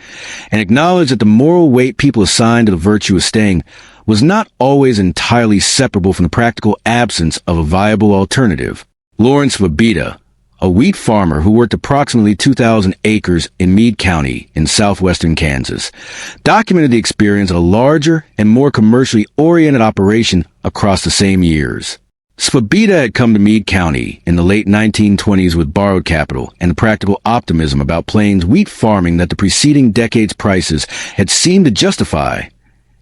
and acknowledged that the moral weight people assigned to the virtue of staying was not always entirely separable from the practical absence of a viable alternative. Lawrence Vabita, a wheat farmer who worked approximately 2,000 acres in Meade County in southwestern Kansas, documented the experience of a larger and more commercially oriented operation across the same years. Svabita had come to Meade County in the late 1920s with borrowed capital and the practical optimism about plains wheat farming that the preceding decade's prices had seemed to justify,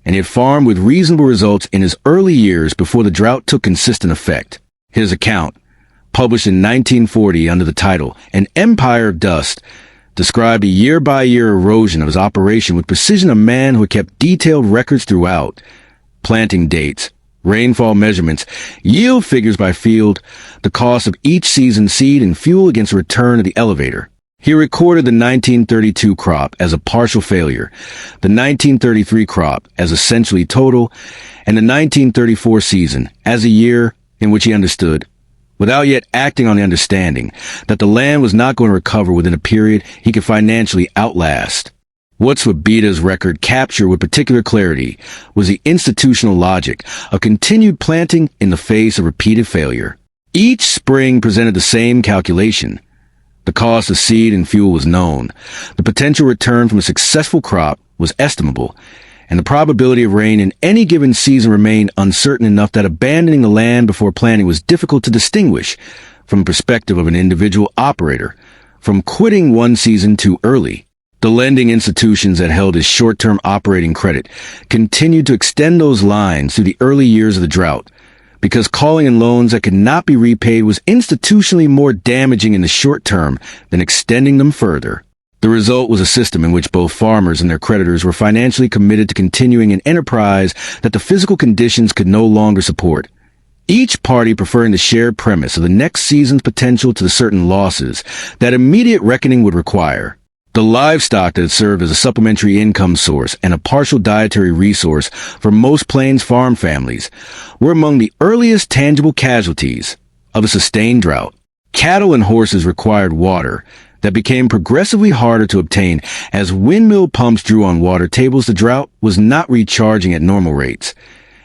and he had farmed with reasonable results in his early years before the drought took consistent effect. His account, published in 1940 under the title An Empire of Dust, described a year-by-year erosion of his operation with precision of a man who had kept detailed records throughout, planting dates, rainfall measurements, yield figures by field, the cost of each season's seed and fuel against the return of the elevator. He recorded the 1932 crop as a partial failure, the 1933 crop as essentially total, and the 1934 season as a year in which he understood, without yet acting on the understanding, that the land was not going to recover within a period he could financially outlast. What Swabita's record captured with particular clarity was the institutional logic of continued planting in the face of repeated failure. Each spring presented the same calculation. The cost of seed and fuel was known. The potential return from a successful crop was estimable, and the probability of rain in any given season remained uncertain enough that abandoning the land before planting was difficult to distinguish from the perspective of an individual operator from quitting one season too early. The lending institutions that held his short-term operating credit continued to extend those lines through the early years of the drought, because calling in loans that could not be repaid was institutionally more damaging in the short term than extending them further. The result was a system in which both farmers and their creditors were financially committed to continuing an enterprise that the physical conditions could no longer support, each party preferring the shared premise of the next season's potential to the certain losses that immediate reckoning would require. The livestock that had served as a supplementary income source and a partial dietary resource for most plains farm families were among the earliest tangible casualties of a sustained drought. Cattle and horses required water that became progressively harder to obtain as windmill pumps drew on water tables. The drought was not recharging at normal rates,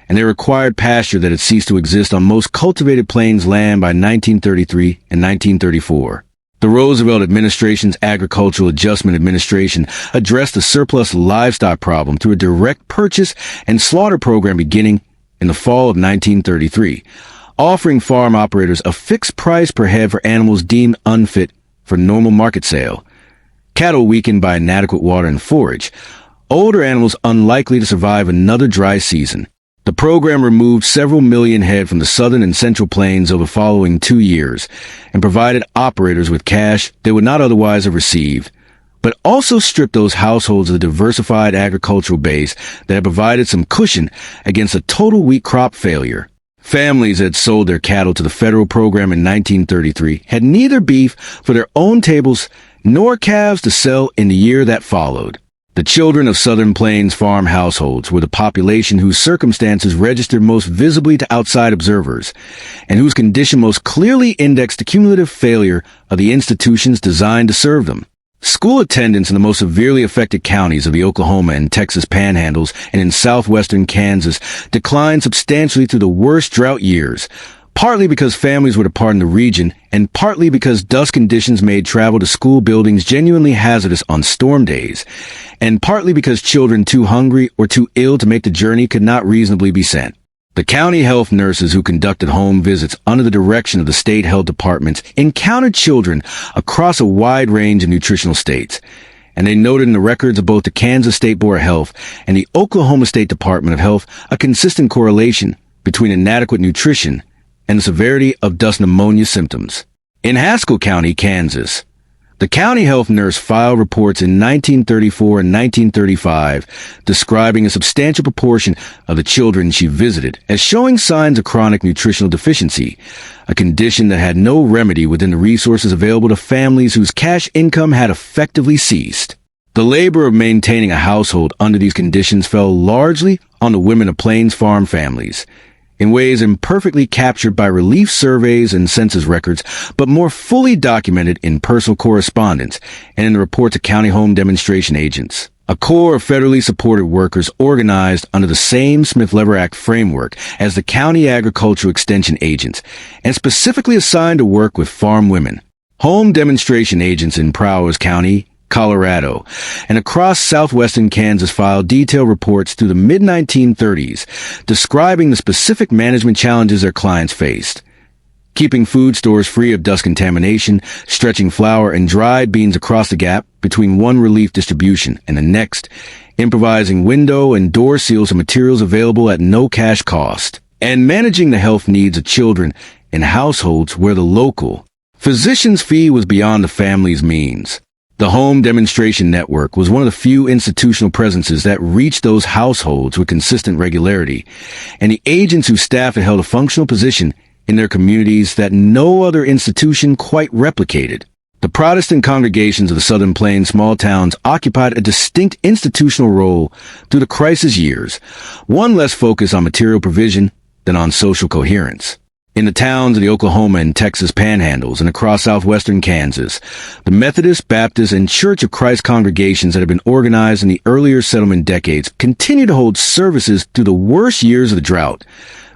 and they required pasture that had ceased to exist on most cultivated plains land by 1933 and 1934. The Roosevelt administration's Agricultural Adjustment Administration addressed the surplus livestock problem through a direct purchase and slaughter program beginning in the fall of 1933, offering farm operators a fixed price per head for animals deemed unfit for normal market sale. Cattle weakened by inadequate water and forage, older animals unlikely to survive another dry season. The program removed several million head from the southern and central plains over the following 2 years and provided operators with cash they would not otherwise have received, but also stripped those households of the diversified agricultural base that had provided some cushion against a total wheat crop failure. Families that had sold their cattle to the federal program in 1933 had neither beef for their own tables nor calves to sell in the year that followed. The children of Southern Plains farm households were the population whose circumstances registered most visibly to outside observers, and whose condition most clearly indexed the cumulative failure of the institutions designed to serve them. School attendance in the most severely affected counties of the Oklahoma and Texas panhandles and in southwestern Kansas declined substantially through the worst drought years, partly because families were departing the region, and partly because dust conditions made travel to school buildings genuinely hazardous on storm days, and partly because children too hungry or too ill to make the journey could not reasonably be sent. The county health nurses who conducted home visits under the direction of the state health departments encountered children across a wide range of nutritional states, and they noted in the records of both the Kansas State Board of Health and the Oklahoma State Department of Health a consistent correlation between inadequate nutrition and the severity of dust pneumonia symptoms. In Haskell County, Kansas, the county health nurse filed reports in 1934 and 1935 describing a substantial proportion of the children she visited as showing signs of chronic nutritional deficiency, a condition that had no remedy within the resources available to families whose cash income had effectively ceased. The labor of maintaining a household under these conditions fell largely on the women of Plains farm families, in ways imperfectly captured by relief surveys and census records, but more fully documented in personal correspondence and in the reports of county home demonstration agents. A corps of federally supported workers organized under the same Smith-Lever Act framework as the county agricultural extension agents, and specifically assigned to work with farm women. Home demonstration agents in Prowers County, Colorado, and across southwestern Kansas filed detailed reports through the mid-1930s describing the specific management challenges their clients faced. Keeping food stores free of dust contamination, stretching flour and dried beans across the gap between one relief distribution and the next, improvising window and door seals and materials available at no cash cost, and managing the health needs of children in households where the local physician's fee was beyond the family's means. The Home Demonstration Network was one of the few institutional presences that reached those households with consistent regularity, and the agents whose staff had held a functional position in their communities that no other institution quite replicated. The Protestant congregations of the Southern Plains small towns occupied a distinct institutional role through the crisis years, one less focused on material provision than on social coherence. In the towns of the Oklahoma and Texas panhandles and across southwestern Kansas, the Methodist, Baptist, and Church of Christ congregations that had been organized in the earlier settlement decades continue to hold services through the worst years of the drought,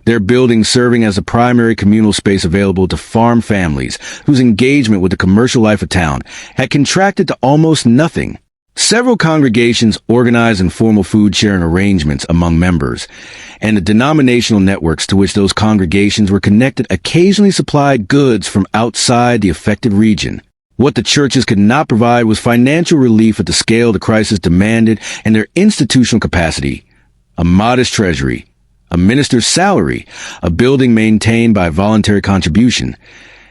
their buildings serving as the primary communal space available to farm families whose engagement with the commercial life of town had contracted to almost nothing. Several congregations organized informal food-sharing arrangements among members, and the denominational networks to which those congregations were connected occasionally supplied goods from outside the affected region. What the churches could not provide was financial relief at the scale the crisis demanded, and their institutional capacity, a modest treasury, a minister's salary, a building maintained by voluntary contribution,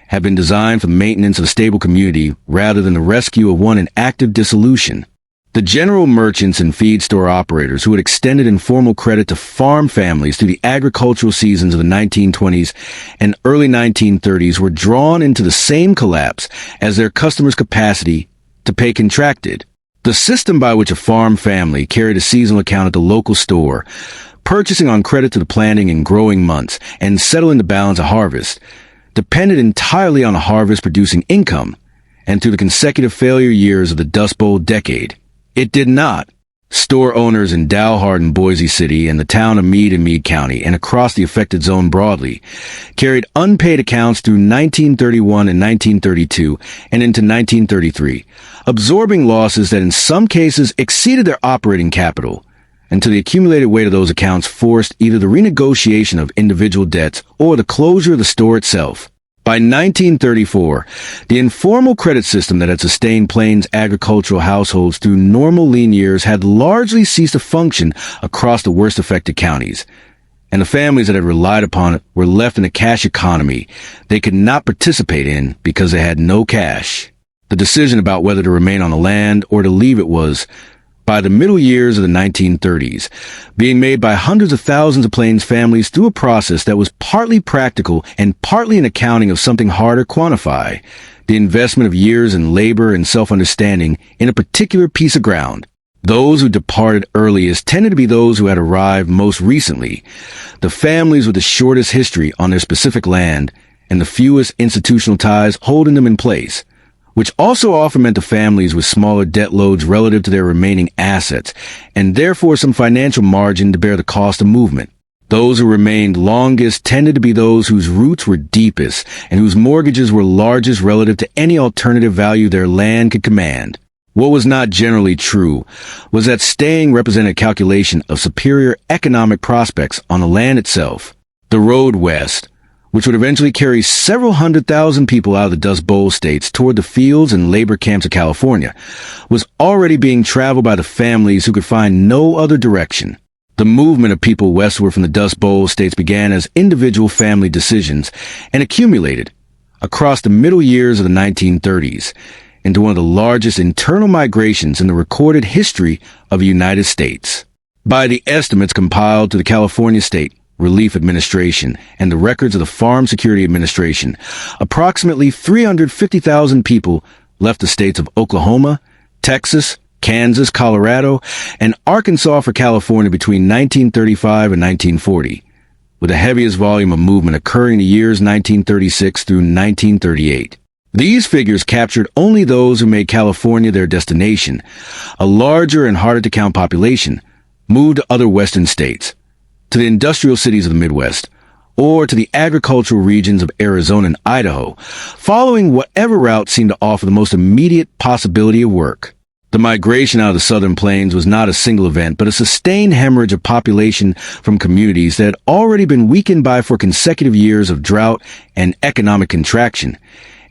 had been designed for the maintenance of a stable community rather than the rescue of one in active dissolution. The general merchants and feed store operators who had extended informal credit to farm families through the agricultural seasons of the 1920s and early 1930s were drawn into the same collapse as their customers' capacity to pay contracted. The system by which a farm family carried a seasonal account at the local store, purchasing on credit to the planting and growing months and settling the balance of harvest, depended entirely on a harvest-producing income and through the consecutive failure years of the Dust Bowl decade. It did not, Store owners in Dalhart and Boise City and the town of Meade in Meade County and across the affected zone broadly carried unpaid accounts through 1931 and 1932 and into 1933, absorbing losses that in some cases exceeded their operating capital, until the accumulated weight of those accounts forced either the renegotiation of individual debts or the closure of the store itself. By 1934, the informal credit system that had sustained Plains agricultural households through normal lean years had largely ceased to function across the worst affected counties, and the families that had relied upon it were left in a cash economy they could not participate in because they had no cash. The decision about whether to remain on the land or to leave it was, by the middle years of the 1930s, being made by hundreds of thousands of Plains families through a process that was partly practical and partly an accounting of something hard to quantify, the investment of years in labor and self-understanding in a particular piece of ground. Those who departed earliest tended to be those who had arrived most recently, the families with the shortest history on their specific land and the fewest institutional ties holding them in place, which also often meant the families with smaller debt loads relative to their remaining assets, and therefore some financial margin to bear the cost of movement. Those who remained longest tended to be those whose roots were deepest and whose mortgages were largest relative to any alternative value their land could command. What was not generally true was that staying represented a calculation of superior economic prospects on the land itself. The road west, which would eventually carry several 100,000 people out of the Dust Bowl states toward the fields and labor camps of California, was already being traveled by the families who could find no other direction. The movement of people westward from the Dust Bowl states began as individual family decisions and accumulated, across the middle years of the 1930s, into one of the largest internal migrations in the recorded history of the United States. By the estimates compiled to the California State Relief Administration and the records of the Farm Security Administration, approximately 350,000 people left the states of Oklahoma, Texas, Kansas, Colorado, and Arkansas for California between 1935 and 1940, with the heaviest volume of movement occurring in the years 1936 through 1938. These figures captured only those who made California their destination. A larger and harder-to-count population moved to other western states, to the industrial cities of the Midwest, or to the agricultural regions of Arizona and Idaho, following whatever route seemed to offer the most immediate possibility of work. The migration out of the southern plains was not a single event, but a sustained hemorrhage of population from communities that had already been weakened by for consecutive years of drought and economic contraction,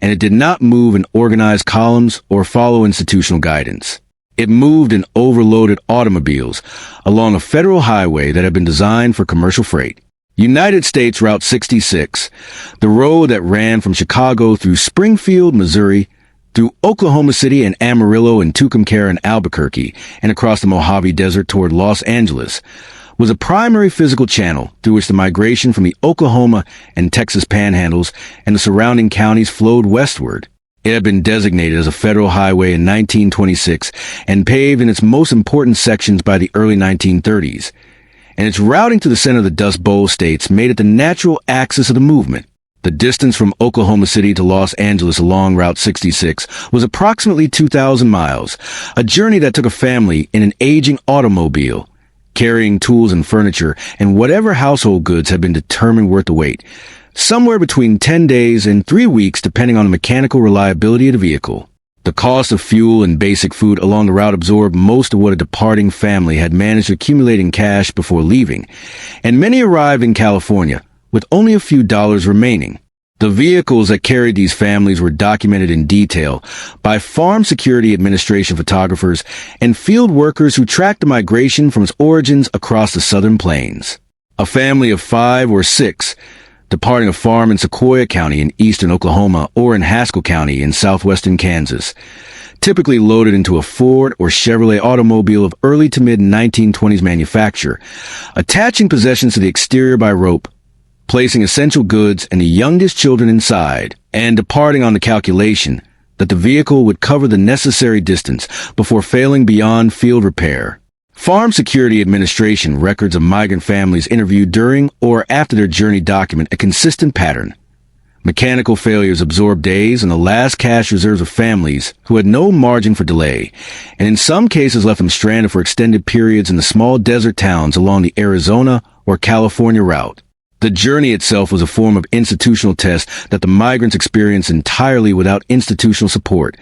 and it did not move in organized columns or follow institutional guidance. It moved in overloaded automobiles along a federal highway that had been designed for commercial freight. United States Route 66, the road that ran from Chicago through Springfield, Missouri, through Oklahoma City and Amarillo and Tucumcari and Albuquerque, and across the Mojave Desert toward Los Angeles, was a primary physical channel through which the migration from the Oklahoma and Texas panhandles and the surrounding counties flowed westward. It had been designated as a federal highway in 1926 and paved in its most important sections by the early 1930s, and its routing to the center of the Dust Bowl states made it the natural axis of the movement. The distance from Oklahoma City to Los Angeles along Route 66 was approximately 2,000 miles, a journey that took a family in an aging automobile, carrying tools and furniture and whatever household goods had been determined worth the wait, somewhere between 10 days and 3 weeks depending on the mechanical reliability of the vehicle. The cost of fuel and basic food along the route absorbed most of what a departing family had managed to accumulate in cash before leaving, and many arrived in California with only a few dollars remaining. The vehicles that carried these families were documented in detail by Farm Security Administration photographers and field workers who tracked the migration from its origins across the southern plains. A family of 5 or 6 departing a farm in Sequoia County in eastern Oklahoma or in Haskell County in southwestern Kansas, typically loaded into a Ford or Chevrolet automobile of early to mid-1920s manufacture, attaching possessions to the exterior by rope, placing essential goods and the youngest children inside, and departing on the calculation that the vehicle would cover the necessary distance before failing beyond field repair. Farm Security Administration records of migrant families interviewed during or after their journey document a consistent pattern. Mechanical failures absorbed days and the last cash reserves of families who had no margin for delay, and in some cases left them stranded for extended periods in the small desert towns along the Arizona or California route. The journey itself was a form of institutional test that the migrants experienced entirely without institutional support,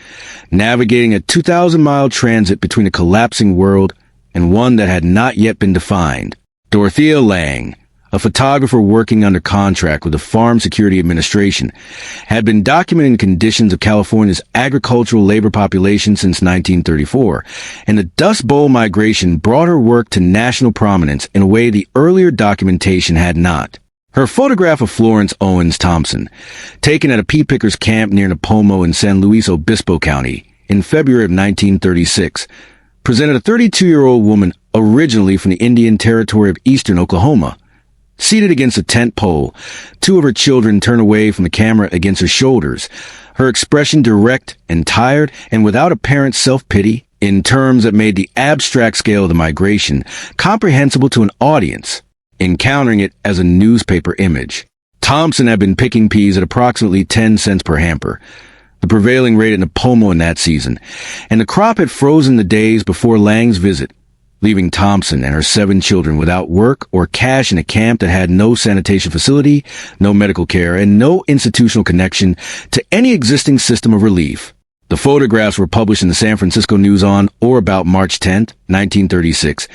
navigating a 2,000-mile transit between a collapsing world and one that had not yet been defined. Dorothea Lange, a photographer working under contract with the Farm Security Administration, had been documenting the conditions of California's agricultural labor population since 1934, and the Dust Bowl migration brought her work to national prominence in a way the earlier documentation had not. Her photograph of Florence Owens Thompson, taken at a pea pickers camp near Nipomo in San Luis Obispo County in February of 1936, presented a 32-year-old woman originally from the Indian Territory of eastern Oklahoma. Seated against a tent pole, two of her children turned away from the camera against her shoulders, her expression direct and tired and without apparent self-pity, in terms that made the abstract scale of the migration comprehensible to an audience, encountering it as a newspaper image. Thompson had been picking peas at approximately 10 cents per hamper, the prevailing rate at Nipomo in that season, and the crop had frozen the days before Lange's visit, leaving Thompson and her 7 children without work or cash in a camp that had no sanitation facility, no medical care, and no institutional connection to any existing system of relief. The photographs were published in the San Francisco News on or about March 10, 1936,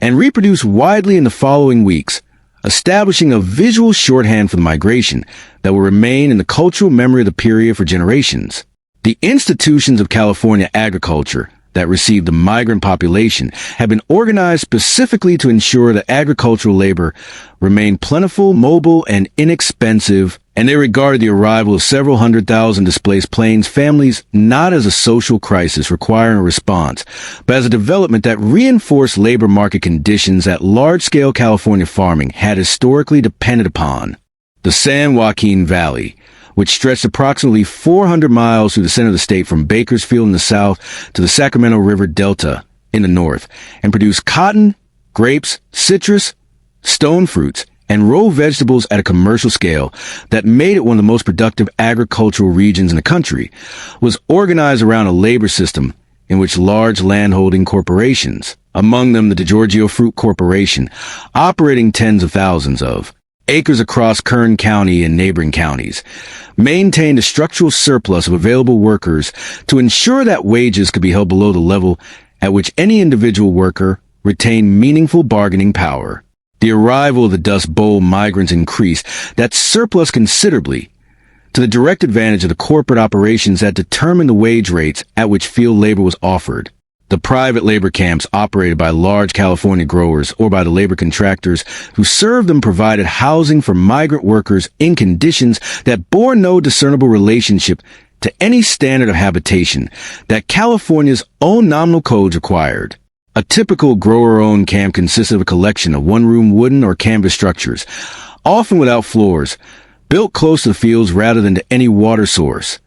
and reproduced widely in the following weeks, establishing a visual shorthand for the migration that will remain in the cultural memory of the period for generations. The institutions of California agriculture that received the migrant population have been organized specifically to ensure that agricultural labor remained plentiful, mobile, and inexpensive, and they regarded the arrival of several 100,000 displaced Plains families not as a social crisis requiring a response, but as a development that reinforced labor market conditions that large-scale California farming had historically depended upon. The San Joaquin Valley, which stretched approximately 400 miles through the center of the state from Bakersfield in the south to the Sacramento River Delta in the north, and produced cotton, grapes, citrus, stone fruits, and row vegetables at a commercial scale that made it one of the most productive agricultural regions in the country, was organized around a labor system in which large landholding corporations, among them the DeGiorgio Fruit Corporation, operating tens of thousands of acres across Kern County and neighboring counties, maintained a structural surplus of available workers to ensure that wages could be held below the level at which any individual worker retained meaningful bargaining power. The arrival of the Dust Bowl migrants increased that surplus considerably, to the direct advantage of the corporate operations that determined the wage rates at which field labor was offered. The private labor camps operated by large California growers or by the labor contractors who served them provided housing for migrant workers in conditions that bore no discernible relationship to any standard of habitation that California's own nominal codes required. A typical grower-owned camp consisted of a collection of one-room wooden or canvas structures, often without floors, built close to the fields rather than to any water source,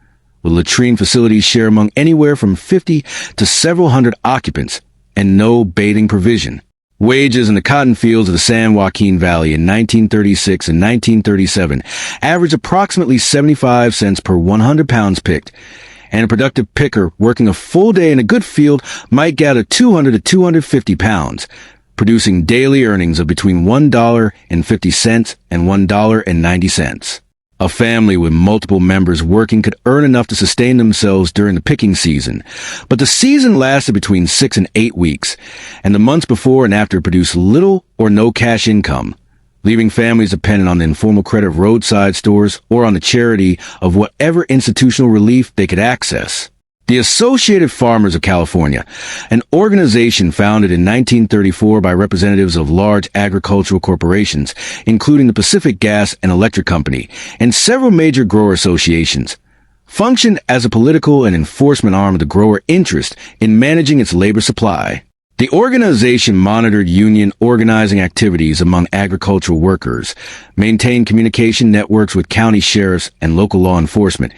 with latrine facilities shared among anywhere from 50 to several hundred occupants, and no bathing provision. Wages in the cotton fields of the San Joaquin Valley in 1936 and 1937 averaged approximately 75 cents per 100 pounds picked, and a productive picker working a full day in a good field might gather 200 to 250 pounds, producing daily earnings of between $1.50 and $1.90. A family with multiple members working could earn enough to sustain themselves during the picking season, but the season lasted between 6 and 8 weeks, and the months before and after produced little or no cash income, leaving families dependent on the informal credit of roadside stores or on the charity of whatever institutional relief they could access. The Associated Farmers of California, an organization founded in 1934 by representatives of large agricultural corporations, including the Pacific Gas and Electric Company, and several major grower associations, functioned as a political and enforcement arm of the grower interest in managing its labor supply. The organization monitored union organizing activities among agricultural workers, maintained communication networks with county sheriffs and local law enforcement,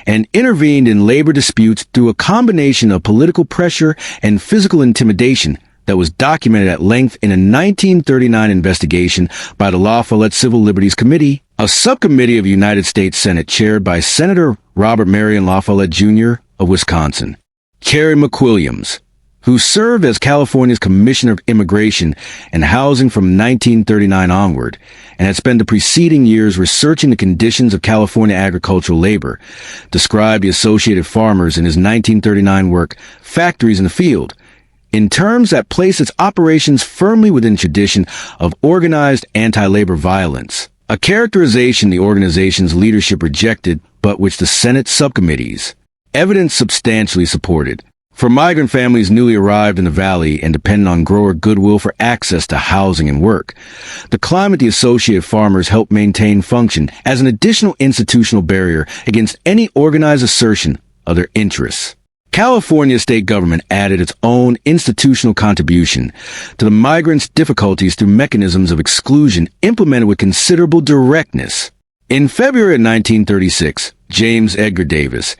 and intervened in labor disputes through a combination of political pressure and physical intimidation that was documented at length in a 1939 investigation by the La Follette Civil Liberties Committee A subcommittee of the United States Senate chaired by Senator Robert Marion LaFollette Jr. of Wisconsin, Carrie McWilliams, who served as California's Commissioner of Immigration and Housing from 1939 onward, and had spent the preceding years researching the conditions of California agricultural labor, described the associated farmers in his 1939 work, Factories in the Field, in terms that place its operations firmly within tradition of organized anti-labor violence, a characterization the organization's leadership rejected, but which the Senate subcommittees evidence substantially supported. For migrant families newly arrived in the valley and dependent on grower goodwill for access to housing and work, the climate the associated farmers helped maintain function as an additional institutional barrier against any organized assertion of their interests. California state government added its own institutional contribution to the migrants' difficulties through mechanisms of exclusion implemented with considerable directness. In February of 1936, James Edgar Davis,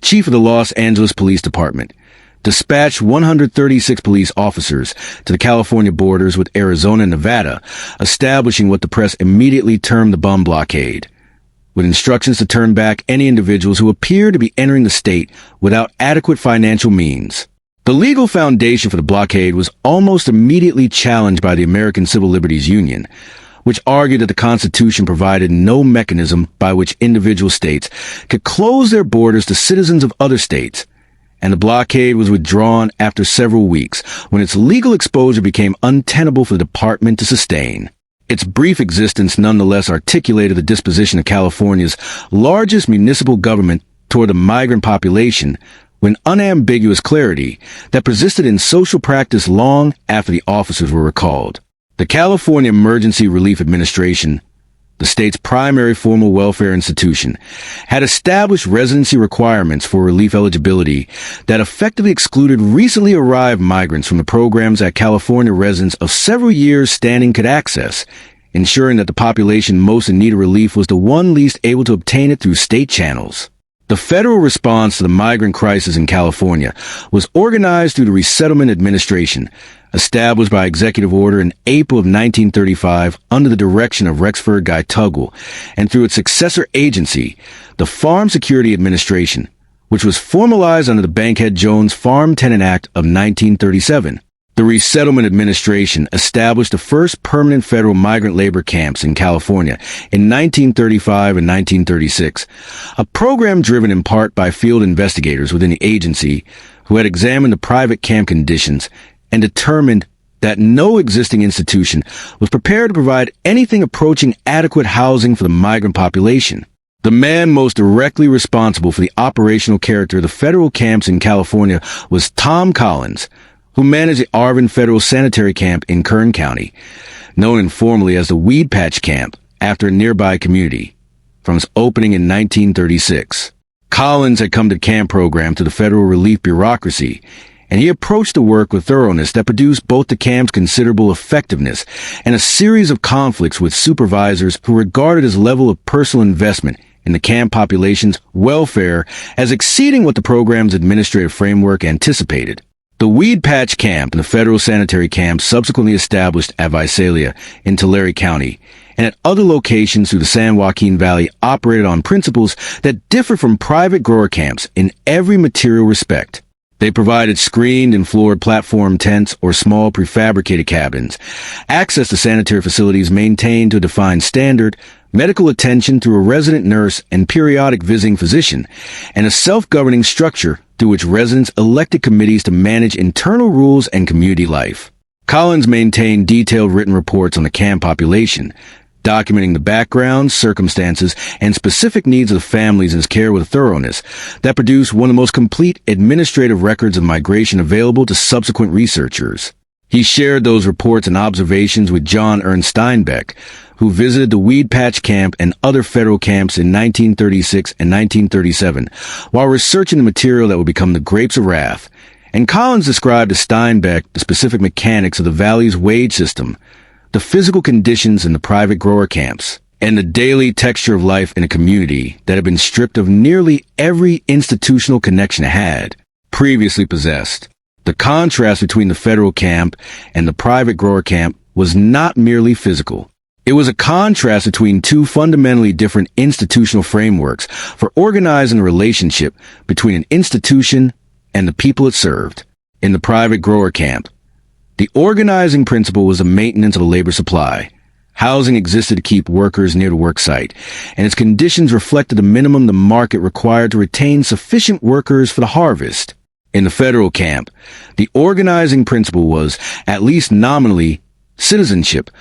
chief of the Los Angeles Police Department, dispatched 136 police officers to the California borders with Arizona and Nevada, establishing what the press immediately termed the bum blockade, with instructions to turn back any individuals who appeared to be entering the state without adequate financial means. The legal foundation for the blockade was almost immediately challenged by the American Civil Liberties Union, which argued that the Constitution provided no mechanism by which individual states could close their borders to citizens of other states, and the blockade was withdrawn after several weeks when its legal exposure became untenable for the department to sustain. Its brief existence nonetheless articulated the disposition of California's largest municipal government toward the migrant population with unambiguous clarity that persisted in social practice long after the officers were recalled. The California Emergency Relief Administration, the state's primary formal welfare institution, had established residency requirements for relief eligibility that effectively excluded recently arrived migrants from the programs that California residents of several years' standing could access, ensuring that the population most in need of relief was the one least able to obtain it through state channels. The federal response to the migrant crisis in California was organized through the Resettlement Administration, established by executive order in April of 1935 under the direction of Rexford Guy Tugwell, and through its successor agency, the Farm Security Administration, which was formalized under the Bankhead-Jones Farm Tenant Act of 1937. The Resettlement Administration established the first permanent federal migrant labor camps in California in 1935 and 1936, a program driven in part by field investigators within the agency who had examined the private camp conditions and determined that no existing institution was prepared to provide anything approaching adequate housing for the migrant population. The man most directly responsible for the operational character of the federal camps in California was Tom Collins, who managed the Arvin Federal Sanitary Camp in Kern County, known informally as the Weed Patch Camp after a nearby community, from its opening in 1936. Collins had come to the camp program through the federal relief bureaucracy, and he approached the work with thoroughness that produced both the camp's considerable effectiveness and a series of conflicts with supervisors who regarded his level of personal investment in the camp population's welfare as exceeding what the program's administrative framework anticipated. The Weed Patch Camp and the federal sanitary camp subsequently established at Visalia in Tulare County and at other locations through the San Joaquin Valley operated on principles that differ from private grower camps in every material respect. They provided screened and floored platform tents or small prefabricated cabins, access to sanitary facilities maintained to a defined standard, medical attention through a resident nurse and periodic visiting physician, and a self-governing structure through which residents elected committees to manage internal rules and community life. Collins maintained detailed written reports on the camp population, documenting the background, circumstances, and specific needs of the families in his care with a thoroughness that produced one of the most complete administrative records of migration available to subsequent researchers. He shared those reports and observations with John Ernst Steinbeck, who visited the Weed Patch Camp and other federal camps in 1936 and 1937 while researching the material that would become the Grapes of Wrath. And Collins described to Steinbeck the specific mechanics of the valley's wage system, the physical conditions in the private grower camps, and the daily texture of life in a community that had been stripped of nearly every institutional connection it had previously possessed. The contrast between the federal camp and the private grower camp was not merely physical. It was a contrast between two fundamentally different institutional frameworks for organizing a relationship between an institution and the people it served. In the private grower camp, the organizing principle was the maintenance of a labor supply. Housing existed to keep workers near the work site, and its conditions reflected the minimum the market required to retain sufficient workers for the harvest. In the federal camp, the organizing principle was, at least nominally, citizenship.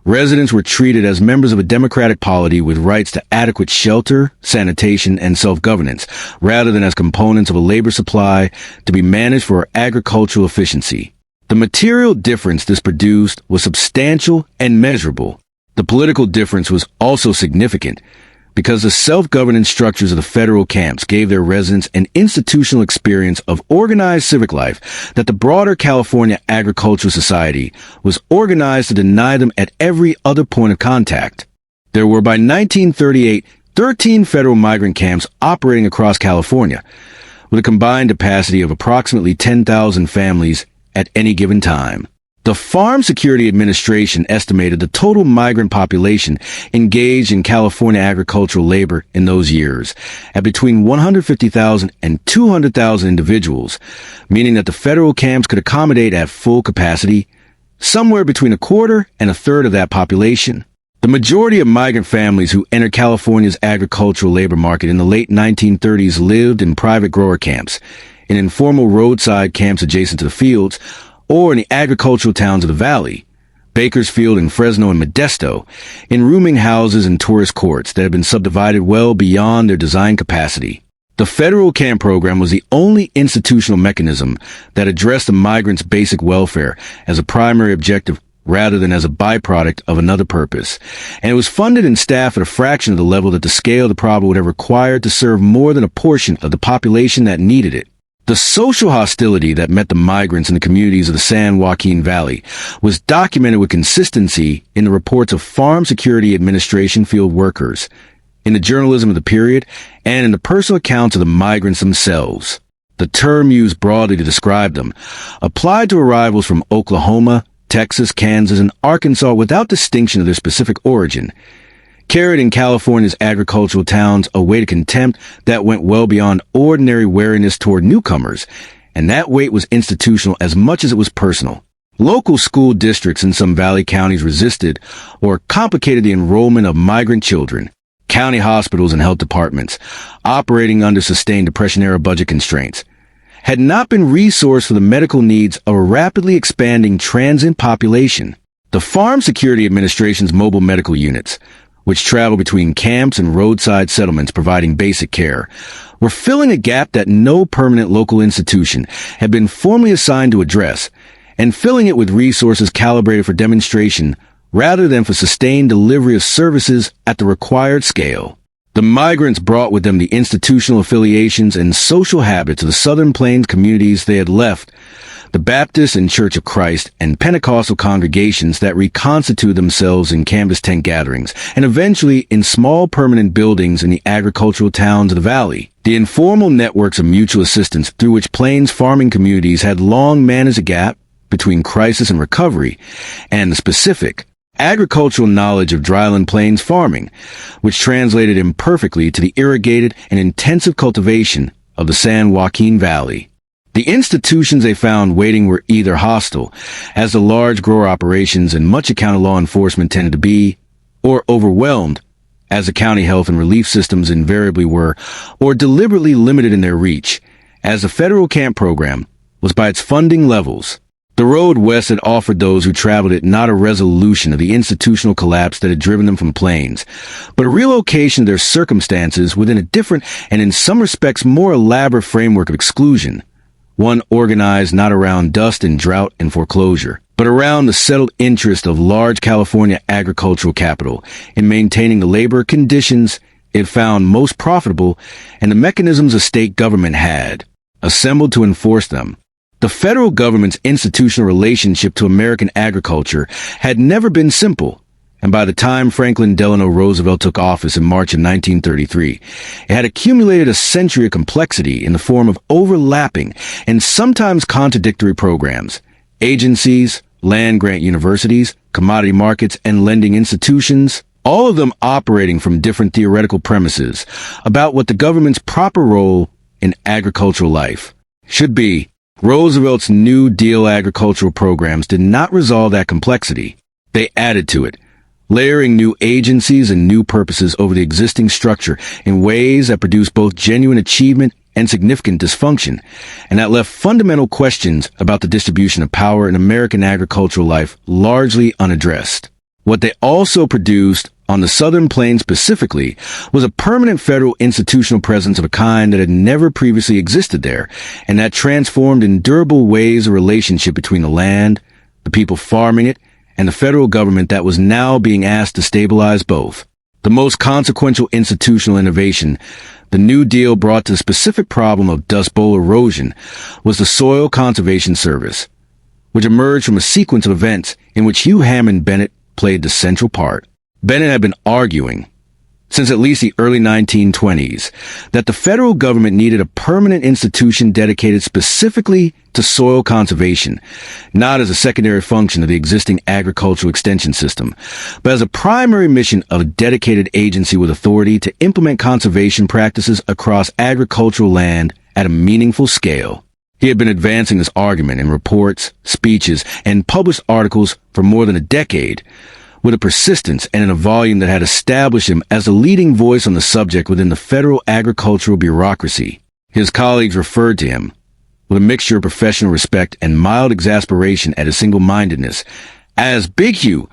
Residents were treated as members of a democratic polity with rights to adequate shelter, sanitation, and self-governance, rather than as components of a labor supply to be managed for agricultural efficiency. The material difference this produced was substantial and measurable. The political difference was also significant, because the self-governance structures of the federal camps gave their residents an institutional experience of organized civic life that the broader California agricultural society was organized to deny them at every other point of contact. There were by 1938 13 federal migrant camps operating across California, with a combined capacity of approximately 10,000 families at any given time. The Farm Security Administration estimated the total migrant population engaged in California agricultural labor in those years at between 150,000 and 200,000 individuals, meaning that the federal camps could accommodate at full capacity somewhere between a quarter and a third of that population. The majority of migrant families who entered California's agricultural labor market in the late 1930s lived in private grower camps, in informal roadside camps adjacent to the fields, or in the agricultural towns of the valley, Bakersfield and Fresno and Modesto, in rooming houses and tourist courts that had been subdivided well beyond their design capacity. The federal camp program was the only institutional mechanism that addressed the migrants' basic welfare as a primary objective rather than as a byproduct of another purpose, and it was funded and staffed at a fraction of the level that the scale of the problem would have required to serve more than a portion of the population that needed it. The social hostility that met the migrants in the communities of the San Joaquin Valley was documented with consistency in the reports of Farm Security Administration field workers, in the journalism of the period, and in the personal accounts of the migrants themselves. The term used broadly to describe them applied to arrivals from Oklahoma, Texas, Kansas, and Arkansas without distinction of their specific origin, carried in California's agricultural towns a weight of contempt that went well beyond ordinary wariness toward newcomers, and that weight was institutional as much as it was personal. Local school districts in some valley counties resisted or complicated the enrollment of migrant children. County hospitals and health departments, operating under sustained Depression-era budget constraints, had not been resourced for the medical needs of a rapidly expanding transient population. The Farm Security Administration's mobile medical units, which travel between camps and roadside settlements providing basic care, were filling a gap that no permanent local institution had been formally assigned to address, and filling it with resources calibrated for demonstration rather than for sustained delivery of services at the required scale. The migrants brought with them the institutional affiliations and social habits of the Southern Plains communities they had left, the Baptist and Church of Christ and Pentecostal congregations that reconstituted themselves in canvas tent gatherings, and eventually in small permanent buildings in the agricultural towns of the valley. The informal networks of mutual assistance through which Plains farming communities had long managed a gap between crisis and recovery, and the specific agricultural knowledge of dryland plains farming, which translated imperfectly to the irrigated and intensive cultivation of the San Joaquin Valley. The institutions they found waiting were either hostile, as the large grower operations and much account of law enforcement tended to be, or overwhelmed, as the county health and relief systems invariably were, or deliberately limited in their reach, as the federal camp program was by its funding levels. The road west had offered those who traveled it not a resolution of the institutional collapse that had driven them from Plains, but a relocation of their circumstances within a different and in some respects more elaborate framework of exclusion. One organized not around dust and drought and foreclosure, but around the settled interest of large California agricultural capital in maintaining the labor conditions it found most profitable and the mechanisms a state government had assembled to enforce them. The federal government's institutional relationship to American agriculture had never been simple, and by the time Franklin Delano Roosevelt took office in March of 1933, it had accumulated a century of complexity in the form of overlapping and sometimes contradictory programs, agencies, land-grant universities, commodity markets, and lending institutions, all of them operating from different theoretical premises about what the government's proper role in agricultural life should be. Roosevelt's New Deal agricultural programs did not resolve that complexity. They added to it, layering new agencies and new purposes over the existing structure in ways that produced both genuine achievement and significant dysfunction, and that left fundamental questions about the distribution of power in American agricultural life largely unaddressed. What they also produced, on the Southern Plains specifically, was a permanent federal institutional presence of a kind that had never previously existed there, and that transformed in durable ways a relationship between the land, the people farming it, and the federal government that was now being asked to stabilize both. The most consequential institutional innovation the New Deal brought to the specific problem of Dust Bowl erosion was the Soil Conservation Service, which emerged from a sequence of events in which Hugh Hammond Bennett played the central part. Bennett had been arguing, since at least the early 1920s, that the federal government needed a permanent institution dedicated specifically to soil conservation, not as a secondary function of the existing agricultural extension system, but as a primary mission of a dedicated agency with authority to implement conservation practices across agricultural land at a meaningful scale. He had been advancing this argument in reports, speeches, and published articles for more than a decade, with a persistence and in a volume that had established him as the leading voice on the subject within the federal agricultural bureaucracy. His colleagues referred to him, with a mixture of professional respect and mild exasperation at his single-mindedness, as Big Hugh,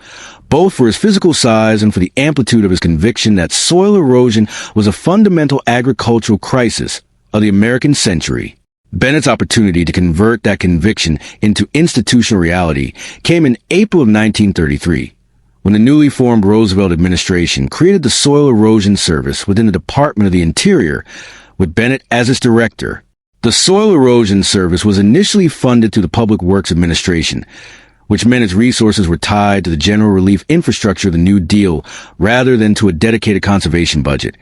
both for his physical size and for the amplitude of his conviction that soil erosion was a fundamental agricultural crisis of the American century. Bennett's opportunity to convert that conviction into institutional reality came in April of 1933, when the newly formed Roosevelt administration created the Soil Erosion Service within the Department of the Interior, with Bennett as its director. The Soil Erosion Service was initially funded through the Public Works Administration, which meant its resources were tied to the general relief infrastructure of the New Deal rather than to a dedicated conservation budget,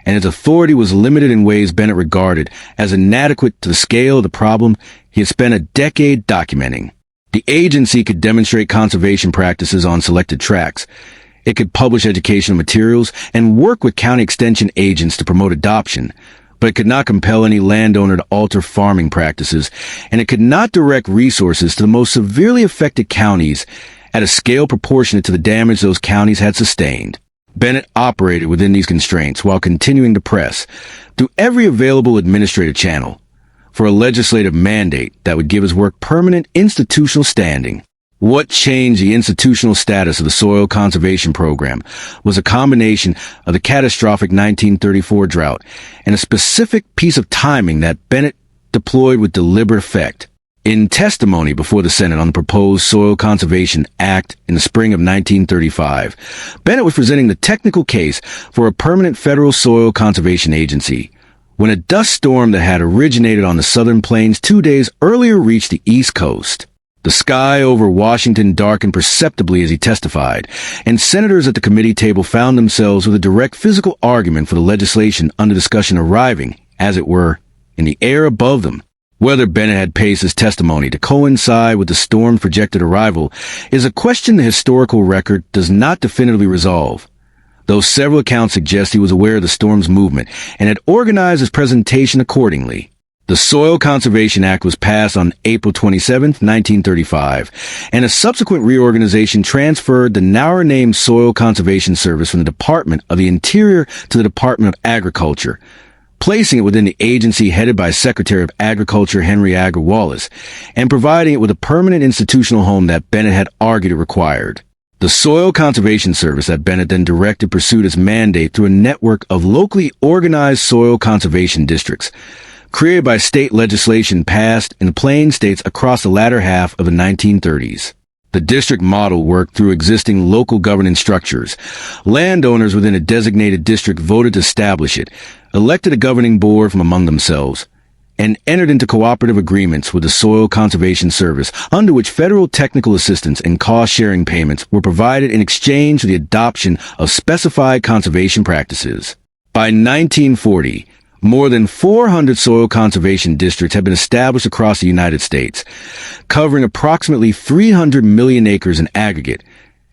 and its authority was limited in ways Bennett regarded as inadequate to the scale of the problem he had spent a decade documenting. The agency could demonstrate conservation practices on selected tracts. It could publish educational materials and work with county extension agents to promote adoption, but it could not compel any landowner to alter farming practices, and it could not direct resources to the most severely affected counties at a scale proportionate to the damage those counties had sustained. Bennett operated within these constraints while continuing to press, through every available administrative channel, for a legislative mandate that would give his work permanent institutional standing. What changed the institutional status of the Soil Conservation Program was a combination of the catastrophic 1934 drought and a specific piece of timing that Bennett deployed with deliberate effect. In testimony before the Senate on the proposed Soil Conservation Act in the spring of 1935, Bennett was presenting the technical case for a permanent federal soil conservation agency, when a dust storm that had originated on the Southern Plains 2 days earlier reached the East Coast. The sky over Washington darkened perceptibly as he testified, and senators at the committee table found themselves with a direct physical argument for the legislation under discussion arriving, as it were, in the air above them. Whether Bennett had paced his testimony to coincide with the storm's projected arrival is a question the historical record does not definitively resolve, though several accounts suggest he was aware of the storm's movement and had organized his presentation accordingly. The Soil Conservation Act was passed on April 27, 1935, and a subsequent reorganization transferred the now-renamed Soil Conservation Service from the Department of the Interior to the Department of Agriculture, placing it within the agency headed by Secretary of Agriculture Henry Agar Wallace, and providing it with a permanent institutional home that Bennett had argued it required. The Soil Conservation Service that Bennett then directed pursued its mandate through a network of locally organized soil conservation districts, created by state legislation passed in the Plains states across the latter half of the 1930s. The district model worked through existing local governance structures. Landowners within a designated district voted to establish it, elected a governing board from among themselves, and entered into cooperative agreements with the Soil Conservation Service, under which federal technical assistance and cost-sharing payments were provided in exchange for the adoption of specified conservation practices. By 1940, more than 400 soil conservation districts have been established across the United States, covering approximately 300 million acres in aggregate,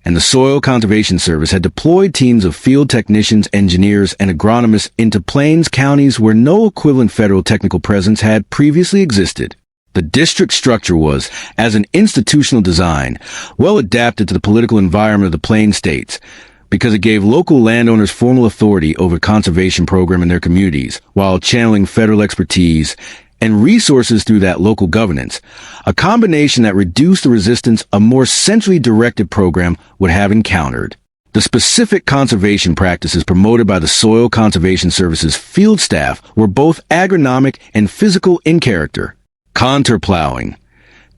and the Soil Conservation Service had deployed teams of field technicians, engineers, and agronomists into plains counties where no equivalent federal technical presence had previously existed. The district structure was, as an institutional design, well adapted to the political environment of the plain states, because it gave local landowners formal authority over the conservation program in their communities, while channeling federal expertise and resources through that local governance, a combination that reduced the resistance a more centrally directed program would have encountered. The specific conservation practices promoted by the Soil Conservation Service's field staff were both agronomic and physical in character. Contour plowing,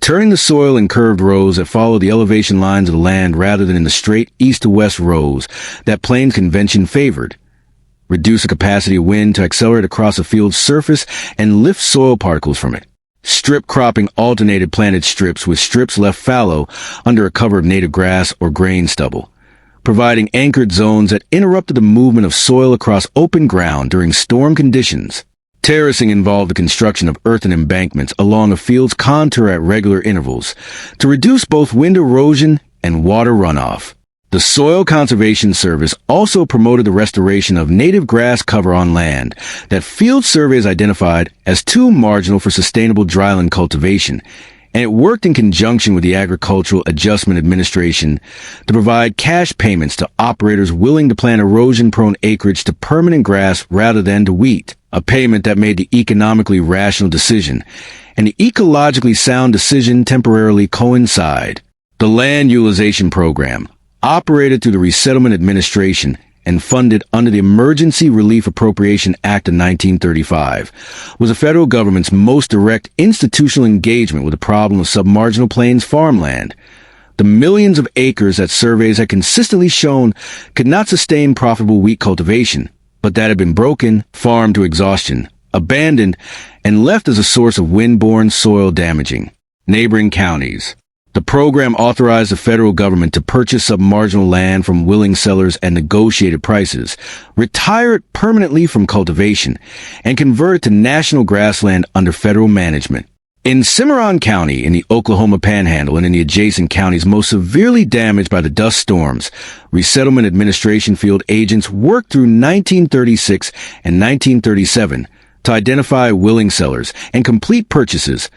turning the soil in curved rows that follow the elevation lines of the land rather than in the straight east-to-west rows that plains convention favored. Reduce the capacity of wind to accelerate across a field's surface and lift soil particles from it. Strip cropping alternated planted strips with strips left fallow under a cover of native grass or grain stubble, providing anchored zones that interrupted the movement of soil across open ground during storm conditions. Terracing involved the construction of earthen embankments along a field's contour at regular intervals to reduce both wind erosion and water runoff. The Soil Conservation Service also promoted the restoration of native grass cover on land that field surveys identified as too marginal for sustainable dryland cultivation, and it worked in conjunction with the Agricultural Adjustment Administration to provide cash payments to operators willing to plant erosion-prone acreage to permanent grass rather than to wheat, a payment that made the economically rational decision and the ecologically sound decision temporarily coincide. The Land Utilization Program, operated through the Resettlement Administration and funded under the Emergency Relief Appropriation Act of 1935, was the federal government's most direct institutional engagement with the problem of submarginal plains farmland. The millions of acres that surveys had consistently shown could not sustain profitable wheat cultivation, but that had been broken, farmed to exhaustion, abandoned, and left as a source of wind-borne soil damaging. Neighboring counties. The program authorized the federal government to purchase submarginal land from willing sellers at negotiated prices, retire it permanently from cultivation, and convert it to national grassland under federal management. In Cimarron County, in the Oklahoma Panhandle and in the adjacent counties most severely damaged by the dust storms, Resettlement Administration field agents worked through 1936 and 1937 to identify willing sellers and complete purchases,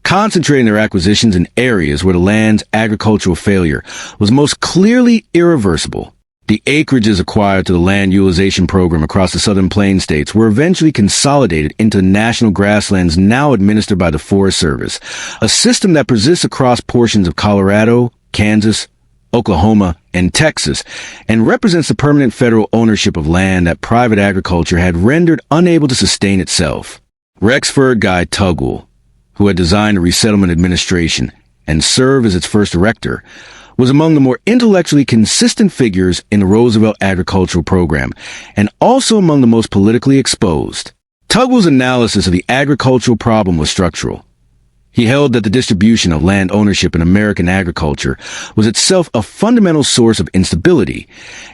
concentrating their acquisitions in areas where the land's agricultural failure was most clearly irreversible. The acreages acquired to the land utilization program across the southern plains states were eventually consolidated into national grasslands now administered by the Forest Service, a system that persists across portions of Colorado, Kansas, Oklahoma, and Texas, and represents the permanent federal ownership of land that private agriculture had rendered unable to sustain itself. Rexford Guy Tugwell, who had designed the Resettlement Administration and served as its first director, was among the more intellectually consistent figures in the Roosevelt agricultural program, and also among the most politically exposed. Tugwell's analysis of the agricultural problem was structural. He held that the distribution of land ownership in American agriculture was itself a fundamental source of instability,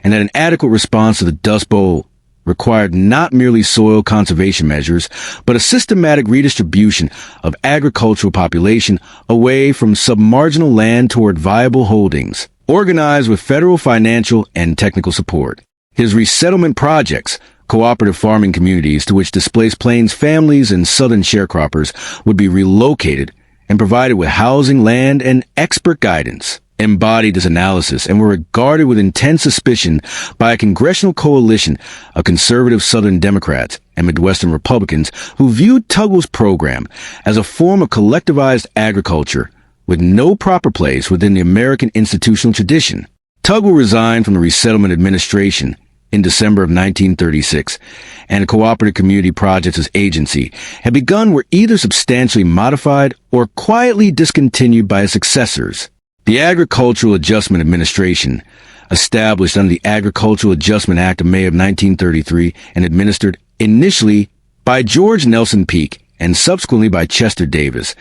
and that an adequate response to the Dust Bowl required not merely soil conservation measures, but a systematic redistribution of agricultural population away from submarginal land toward viable holdings, organized with federal financial and technical support. His resettlement projects, cooperative farming communities to which displaced plains families and southern sharecroppers would be relocated and provided with housing, land, and expert guidance, embodied this analysis and were regarded with intense suspicion by a congressional coalition of conservative Southern Democrats and Midwestern Republicans who viewed Tugwell's program as a form of collectivized agriculture with no proper place within the American institutional tradition. Tugwell resigned from the Resettlement Administration in December of 1936, and the Cooperative Community Projects as agency had begun were either substantially modified or quietly discontinued by its successors. The Agricultural Adjustment Administration, established under the Agricultural Adjustment Act of May of 1933 and administered initially by George Nelson Peake and subsequently by Chester Davis,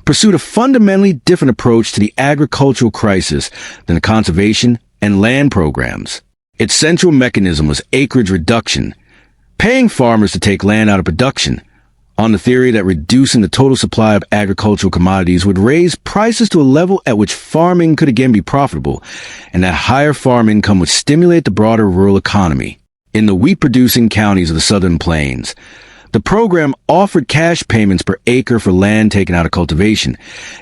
pursued a fundamentally different approach to the agricultural crisis than the conservation and land programs. Its central mechanism was acreage reduction, paying farmers to take land out of production, on the theory that reducing the total supply of agricultural commodities would raise prices to a level at which farming could again be profitable, and that higher farm income would stimulate the broader rural economy. In the wheat-producing counties of the Southern Plains, the program offered cash payments per acre for land taken out of cultivation,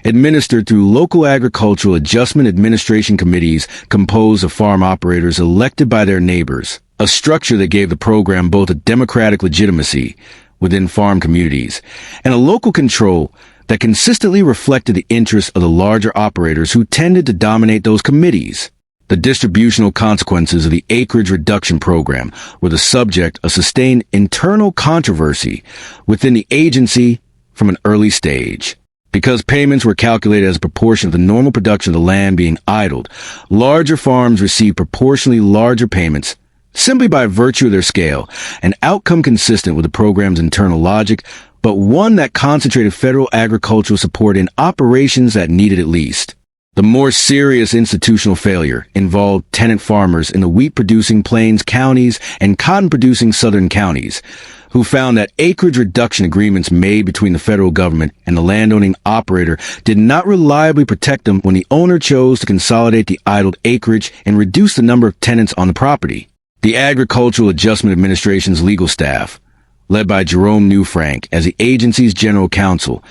administered through local agricultural adjustment administration committees composed of farm operators elected by their neighbors, a structure that gave the program both a democratic legitimacy within farm communities and a local control that consistently reflected the interests of the larger operators who tended to dominate those committees. The distributional consequences of the acreage reduction program were the subject of sustained internal controversy within the agency from an early stage. Because payments were calculated as a proportion of the normal production of the land being idled, larger farms received proportionally larger payments simply by virtue of their scale, an outcome consistent with the program's internal logic, but one that concentrated federal agricultural support in operations that needed it least. The more serious institutional failure involved tenant farmers in the wheat-producing plains counties and cotton-producing southern counties, who found that acreage reduction agreements made between the federal government and the landowning operator did not reliably protect them when the owner chose to consolidate the idled acreage and reduce the number of tenants on the property. The Agricultural Adjustment Administration's legal staff, led by Jerome Newfrank as the agency's general counsel,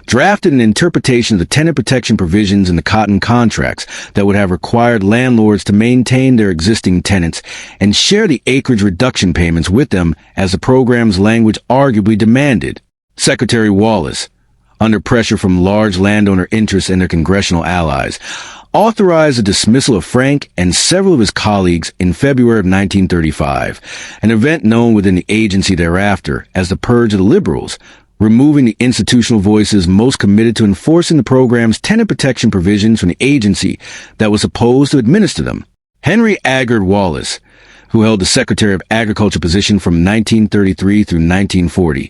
drafted an interpretation of the tenant protection provisions in the cotton contracts that would have required landlords to maintain their existing tenants and share the acreage reduction payments with them as the program's language arguably demanded. Secretary Wallace, under pressure from large landowner interests and their congressional allies, authorized the dismissal of Frank and several of his colleagues in February of 1935, an event known within the agency thereafter as the Purge of the Liberals, removing the institutional voices most committed to enforcing the program's tenant protection provisions from the agency that was supposed to administer them. Henry Aggard Wallace, who held the Secretary of Agriculture position from 1933 through 1940,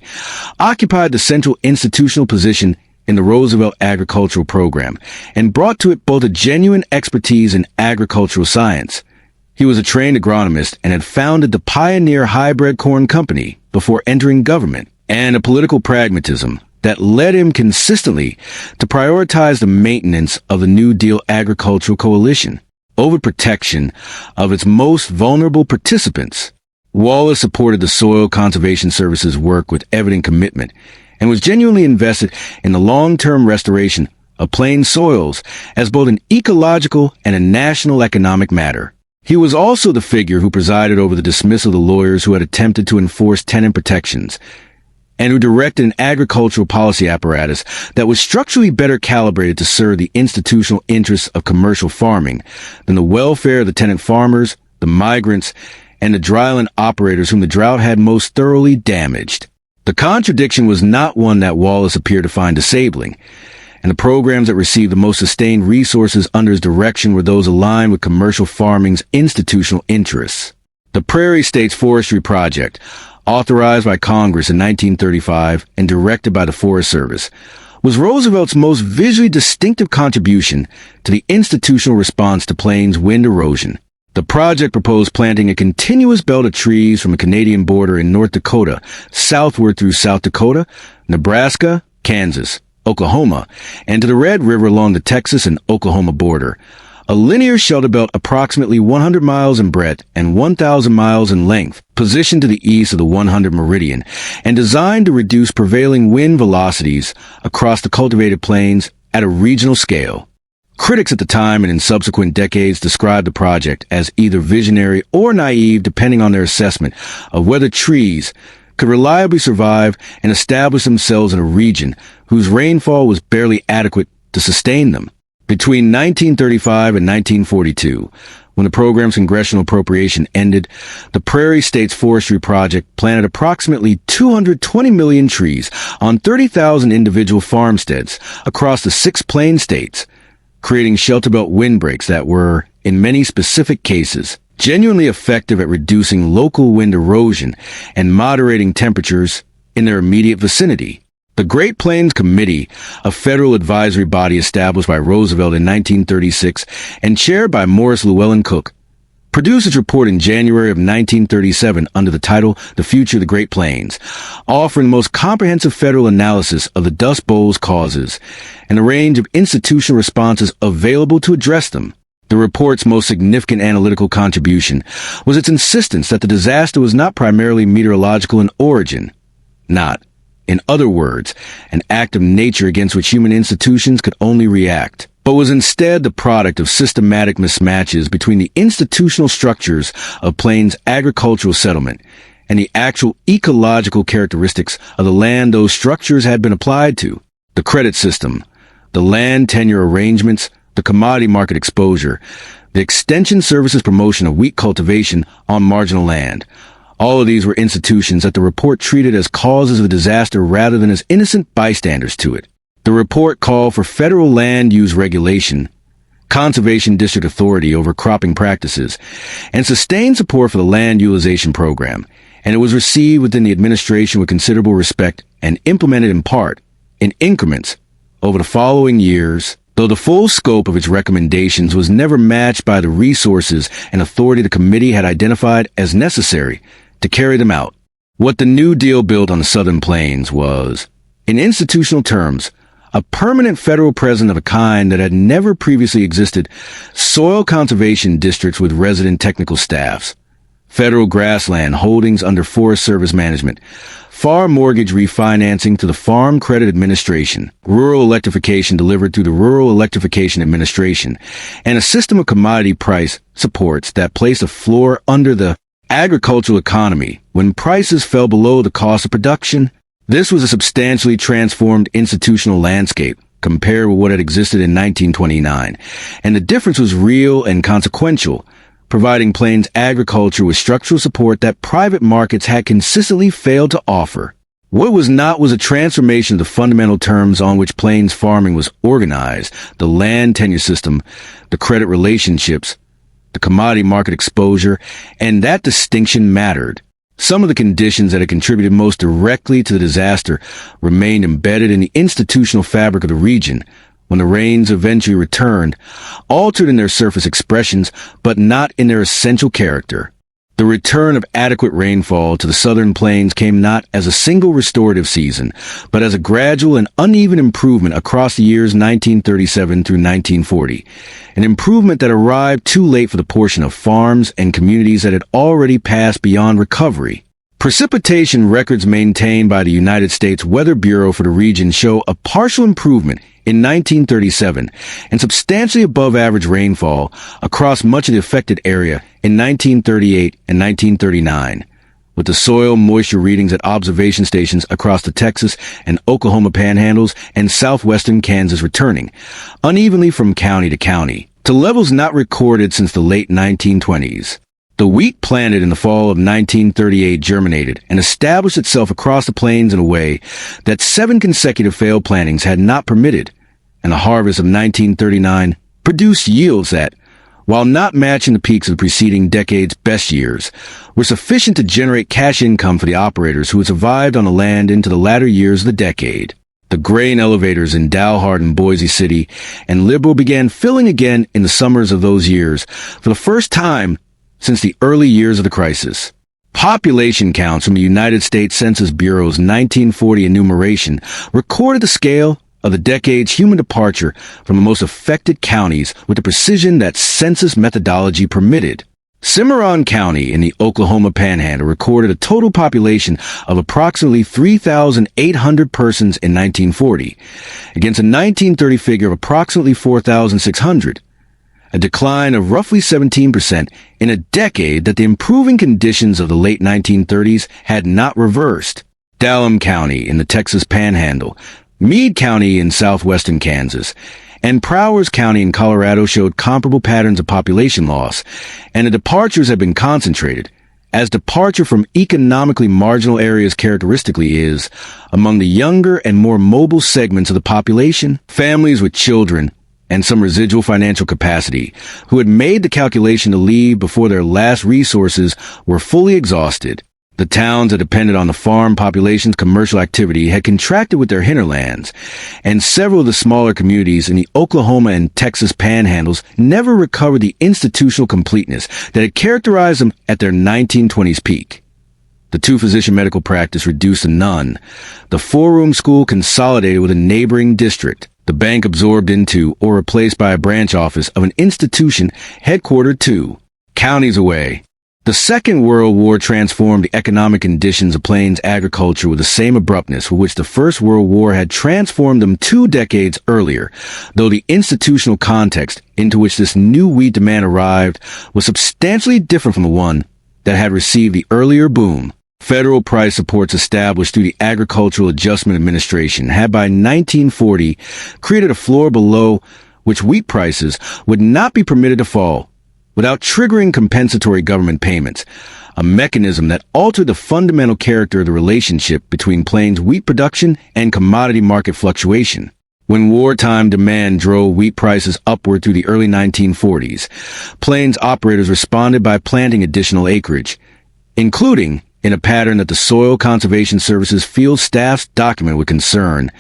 occupied the central institutional position in the Roosevelt agricultural program and brought to it both a genuine expertise in agricultural science. He was a trained agronomist and had founded the Pioneer Hybrid Corn Company before entering government, and a political pragmatism that led him consistently to prioritize the maintenance of the New Deal agricultural coalition over protection of its most vulnerable participants. Wallace supported the Soil Conservation Service's work with evident commitment and was genuinely invested in the long-term restoration of plain soils as both an ecological and a national economic matter. He was also the figure who presided over the dismissal of the lawyers who had attempted to enforce tenant protections, and who directed an agricultural policy apparatus that was structurally better calibrated to serve the institutional interests of commercial farming than the welfare of the tenant farmers, the migrants, and the dryland operators whom the drought had most thoroughly damaged. The contradiction was not one that Wallace appeared to find disabling, and the programs that received the most sustained resources under his direction were those aligned with commercial farming's institutional interests. The Prairie States Forestry Project, authorized by Congress in 1935 and directed by the Forest Service, was Roosevelt's most visually distinctive contribution to the institutional response to plains wind erosion. The project proposed planting a continuous belt of trees from the Canadian border in North Dakota southward through South Dakota, Nebraska, Kansas, Oklahoma, and to the Red River along the Texas and Oklahoma border, a linear shelter belt approximately 100 miles in breadth and 1,000 miles in length, positioned to the east of the 100 meridian, and designed to reduce prevailing wind velocities across the cultivated plains at a regional scale. Critics at the time and in subsequent decades described the project as either visionary or naive depending on their assessment of whether trees could reliably survive and establish themselves in a region whose rainfall was barely adequate to sustain them. Between 1935 and 1942, when the program's congressional appropriation ended, the Prairie States Forestry Project planted approximately 220 million trees on 30,000 individual farmsteads across the 6 plain states, creating shelterbelt windbreaks that were, in many specific cases, genuinely effective at reducing local wind erosion and moderating temperatures in their immediate vicinity. The Great Plains Committee, a federal advisory body established by Roosevelt in 1936 and chaired by Morris Llewellyn Cook, produced its report in January of 1937 under the title The Future of the Great Plains, offering the most comprehensive federal analysis of the Dust Bowl's causes and a range of institutional responses available to address them. The report's most significant analytical contribution was its insistence that the disaster was not primarily meteorological in origin, not, in other words, an act of nature against which human institutions could only react, but was instead the product of systematic mismatches between the institutional structures of Plains agricultural settlement and the actual ecological characteristics of the land those structures had been applied to. The credit system, the land tenure arrangements, the commodity market exposure, the extension services promotion of wheat cultivation on marginal land. All of these were institutions that the report treated as causes of the disaster rather than as innocent bystanders to it. The report called for federal land use regulation, conservation district authority over cropping practices, and sustained support for the land utilization program, and it was received within the administration with considerable respect and implemented in part, in increments, over the following years, though the full scope of its recommendations was never matched by the resources and authority the committee had identified as necessary to carry them out. What the New Deal built on the Southern Plains was, in institutional terms, a permanent federal presence of a kind that had never previously existed, soil conservation districts with resident technical staffs, federal grassland holdings under Forest Service management, farm mortgage refinancing to the Farm Credit Administration, rural electrification delivered through the Rural Electrification Administration, and a system of commodity price supports that placed a floor under the agricultural economy when prices fell below the cost of production. This was a substantially transformed institutional landscape compared with what had existed in 1929, and the difference was real and consequential, providing Plains agriculture with structural support that private markets had consistently failed to offer. What was not was a transformation of the fundamental terms on which Plains farming was organized, the land tenure system, the credit relationships, the commodity market exposure, and that distinction mattered. Some of the conditions that had contributed most directly to the disaster remained embedded in the institutional fabric of the region, when the rains eventually returned, altered in their surface expressions, but not in their essential character. The return of adequate rainfall to the Southern Plains came not as a single restorative season, but as a gradual and uneven improvement across the years 1937 through 1940, an improvement that arrived too late for the portion of farms and communities that had already passed beyond recovery. Precipitation records maintained by the United States Weather Bureau for the region show a partial improvement in 1937 and substantially above average rainfall across much of the affected area in 1938 and 1939, with the soil moisture readings at observation stations across the Texas and Oklahoma panhandles and southwestern Kansas returning, unevenly from county to county, to levels not recorded since the late 1920s. The wheat planted in the fall of 1938 germinated and established itself across the plains in a way that 7 consecutive failed plantings had not permitted, and the harvest of 1939 produced yields that, while not matching the peaks of the preceding decade's best years, were sufficient to generate cash income for the operators who had survived on the land into the latter years of the decade. The grain elevators in Dalhart and Boise City and Liberal began filling again in the summers of those years for the first time since the early years of the crisis. Population counts from the United States Census Bureau's 1940 enumeration recorded the scale of the decade's human departure from the most affected counties with the precision that census methodology permitted. Cimarron County in the Oklahoma Panhandle recorded a total population of approximately 3,800 persons in 1940, against a 1930 figure of approximately 4,600. A decline of roughly 17% in a decade that the improving conditions of the late 1930s had not reversed. Dallam County in the Texas Panhandle, Meade County in southwestern Kansas, and Prowers County in Colorado showed comparable patterns of population loss, and the departures have been concentrated, as departure from economically marginal areas characteristically is, among the younger and more mobile segments of the population, families with children, and some residual financial capacity, who had made the calculation to leave before their last resources were fully exhausted. The towns that depended on the farm population's commercial activity had contracted with their hinterlands, and several of the smaller communities in the Oklahoma and Texas panhandles never recovered the institutional completeness that had characterized them at their 1920s peak. The two-physician medical practice reduced to none. The four-room school consolidated with a neighboring district. The bank absorbed into or replaced by a branch office of an institution headquartered 2 counties away. The Second World War transformed the economic conditions of Plains agriculture with the same abruptness with which the First World War had transformed them 2 decades earlier, though the institutional context into which this new wheat demand arrived was substantially different from the one that had received the earlier boom. Federal price supports established through the Agricultural Adjustment Administration had by 1940 created a floor below which wheat prices would not be permitted to fall without triggering compensatory government payments, a mechanism that altered the fundamental character of the relationship between Plains wheat production and commodity market fluctuation. When wartime demand drove wheat prices upward through the early 1940s, Plains operators responded by planting additional acreage, including in a pattern that the Soil Conservation Service's field staffs document with concern,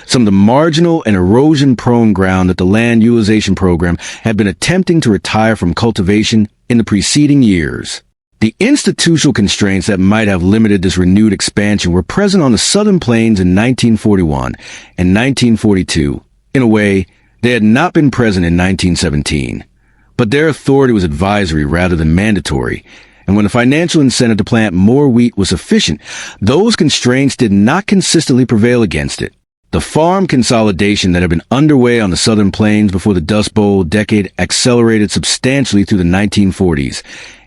some of the marginal and erosion-prone ground that the Land Utilization Program had been attempting to retire from cultivation in the preceding years. The institutional constraints that might have limited this renewed expansion were present on the Southern Plains in 1941 and 1942. In a way, they had not been present in 1917. But their authority was advisory rather than mandatory, and when the financial incentive to plant more wheat was sufficient, those constraints did not consistently prevail against it. The farm consolidation that had been underway on the Southern Plains before the Dust Bowl decade accelerated substantially through the 1940s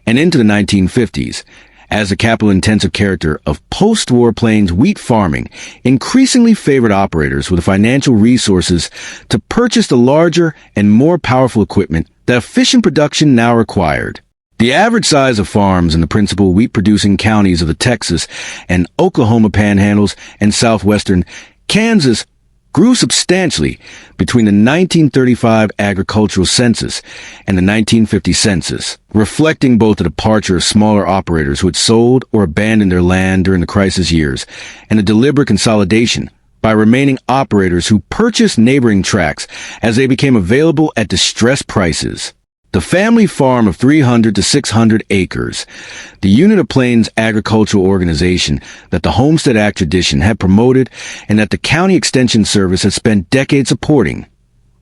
and into the 1950s, as the capital-intensive character of post-war Plains wheat farming increasingly favored operators with the financial resources to purchase the larger and more powerful equipment that efficient production now required. The average size of farms in the principal wheat-producing counties of the Texas and Oklahoma panhandles and southwestern Kansas grew substantially between the 1935 agricultural census and the 1950 census, reflecting both the departure of smaller operators who had sold or abandoned their land during the crisis years and the deliberate consolidation by remaining operators who purchased neighboring tracts as they became available at distressed prices. The family farm of 300 to 600 acres, the unit of Plains agricultural organization that the Homestead Act tradition had promoted and that the County Extension Service had spent decades supporting,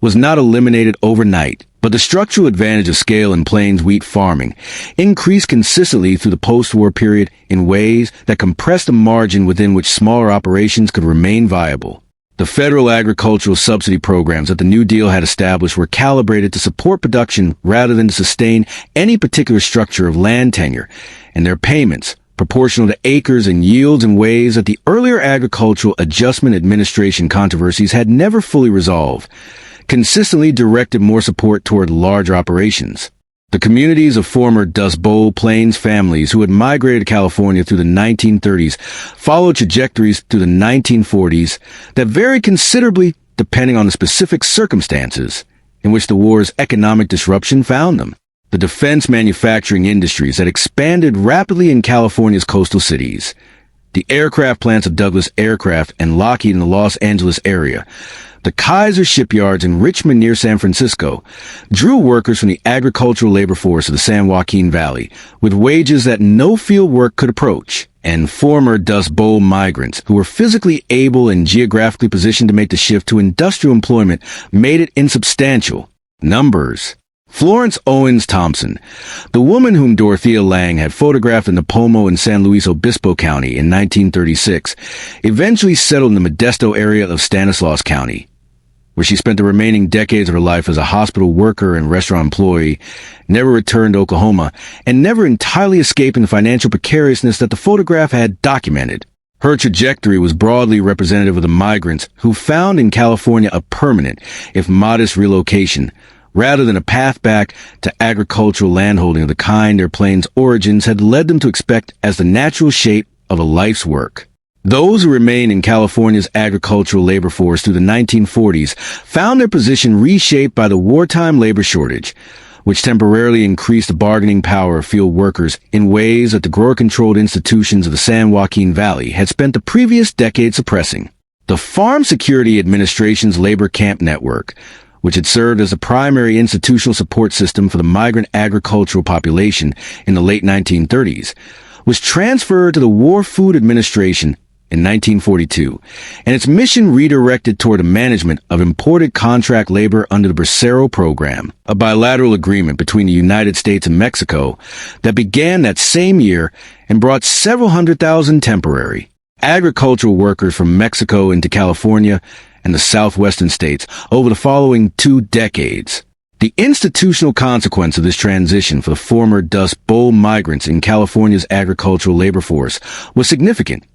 was not eliminated overnight, but the structural advantage of scale in Plains wheat farming increased consistently through the post-war period in ways that compressed the margin within which smaller operations could remain viable. The federal agricultural subsidy programs that the New Deal had established were calibrated to support production rather than to sustain any particular structure of land tenure, and their payments, proportional to acres and yields in ways that the earlier Agricultural Adjustment Administration controversies had never fully resolved, consistently directed more support toward larger operations. The communities of former Dust Bowl Plains families who had migrated to California through the 1930s followed trajectories through the 1940s that varied considerably depending on the specific circumstances in which the war's economic disruption found them. The defense manufacturing industries that expanded rapidly in California's coastal cities, the aircraft plants of Douglas Aircraft and Lockheed in the Los Angeles area, the Kaiser shipyards in Richmond near San Francisco, drew workers from the agricultural labor force of the San Joaquin Valley with wages that no field work could approach, and former Dust Bowl migrants who were physically able and geographically positioned to make the shift to industrial employment made it in substantial numbers. Florence Owens Thompson, the woman whom Dorothea Lange had photographed in the Pomo and San Luis Obispo County in 1936, eventually settled in the Modesto area of Stanislaus County, where she spent the remaining decades of her life as a hospital worker and restaurant employee, never returned to Oklahoma, and never entirely escaping the financial precariousness that the photograph had documented. Her trajectory was broadly representative of the migrants who found in California a permanent, if modest, relocation, rather than a path back to agricultural landholding of the kind their Plains origins had led them to expect as the natural shape of a life's work. Those who remained in California's agricultural labor force through the 1940s found their position reshaped by the wartime labor shortage, which temporarily increased the bargaining power of field workers in ways that the grower-controlled institutions of the San Joaquin Valley had spent the previous decade suppressing. The Farm Security Administration's labor camp network, which had served as the primary institutional support system for the migrant agricultural population in the late 1930s, was transferred to the War Food Administration in 1942, and its mission redirected toward the management of imported contract labor under the Bracero Program, a bilateral agreement between the United States and Mexico that began that same year and brought several 100,000 temporary agricultural workers from Mexico into California and the southwestern states over the following 2 decades. The institutional consequence of this transition for the former Dust Bowl migrants in California's agricultural labor force was significant.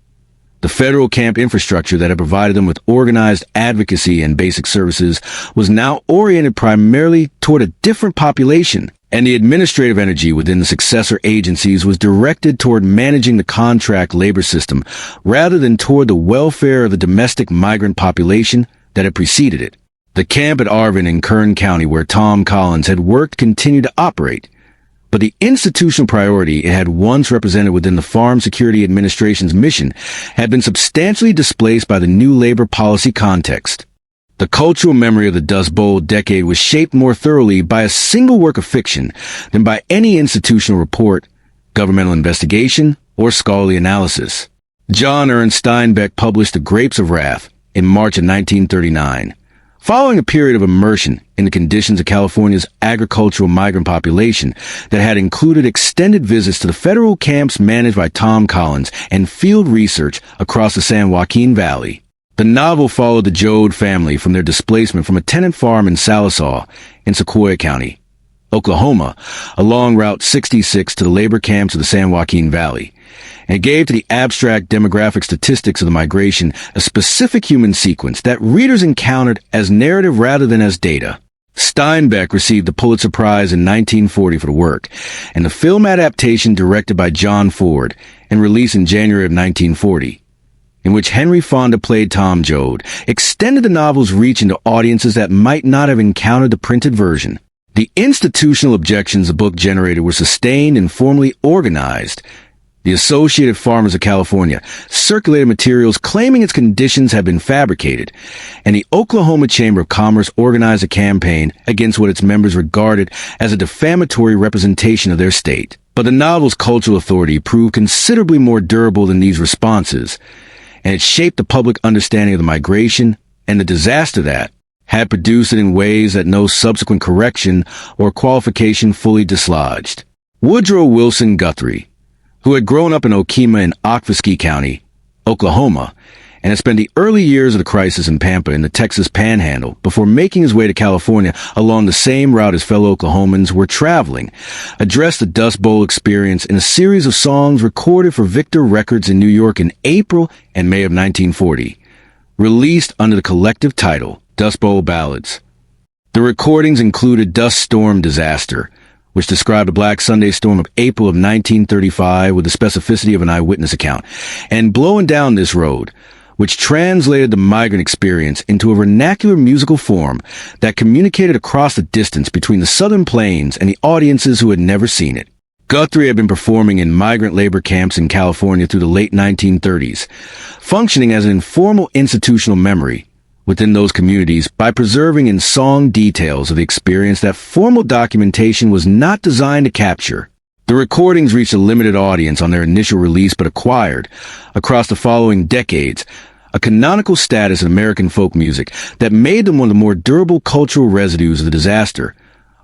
The federal camp infrastructure that had provided them with organized advocacy and basic services was now oriented primarily toward a different population, and the administrative energy within the successor agencies was directed toward managing the contract labor system rather than toward the welfare of the domestic migrant population that had preceded it. The camp at Arvin in Kern County, where Tom Collins had worked, continued to operate, but the institutional priority it had once represented within the Farm Security Administration's mission had been substantially displaced by the new labor policy context. The cultural memory of the Dust Bowl decade was shaped more thoroughly by a single work of fiction than by any institutional report, governmental investigation, or scholarly analysis. John Ernst Steinbeck published The Grapes of Wrath in March of 1939. Following a period of immersion in the conditions of California's agricultural migrant population that had included extended visits to the federal camps managed by Tom Collins and field research across the San Joaquin Valley, the novel followed the Jode family from their displacement from a tenant farm in Sallisaw in Sequoia County, Oklahoma, along Route 66 to the labor camps of the San Joaquin Valley, and it gave to the abstract demographic statistics of the migration a specific human sequence that readers encountered as narrative rather than as data. Steinbeck received the Pulitzer Prize in 1940 for the work, and the film adaptation directed by John Ford and released in January of 1940, in which Henry Fonda played Tom Jode, extended the novel's reach into audiences that might not have encountered the printed version. The institutional objections the book generated were sustained and formally organized. The Associated Farmers of California circulated materials claiming its conditions had been fabricated, and the Oklahoma Chamber of Commerce organized a campaign against what its members regarded as a defamatory representation of their state. But the novel's cultural authority proved considerably more durable than these responses, and it shaped the public understanding of the migration and the disaster that had produced it in ways that no subsequent correction or qualification fully dislodged. Woodrow Wilson Guthrie, who had grown up in Okemah in Okies County, Oklahoma, and had spent the early years of the crisis in Pampa in the Texas Panhandle before making his way to California along the same route his fellow Oklahomans were traveling, addressed the Dust Bowl experience in a series of songs recorded for Victor Records in New York in April and May of 1940, released under the collective title Dust Bowl Ballads. The recordings included Dust Storm Disaster, which described a Black Sunday storm of April of 1935 with the specificity of an eyewitness account, and Blowin' Down This Road, which translated the migrant experience into a vernacular musical form that communicated across the distance between the Southern Plains and the audiences who had never seen it. Guthrie had been performing in migrant labor camps in California through the late 1930s, functioning as an informal institutional memory within those communities by preserving in song details of the experience that formal documentation was not designed to capture. The recordings reached a limited audience on their initial release but acquired, across the following decades, a canonical status in American folk music that made them one of the more durable cultural residues of the disaster,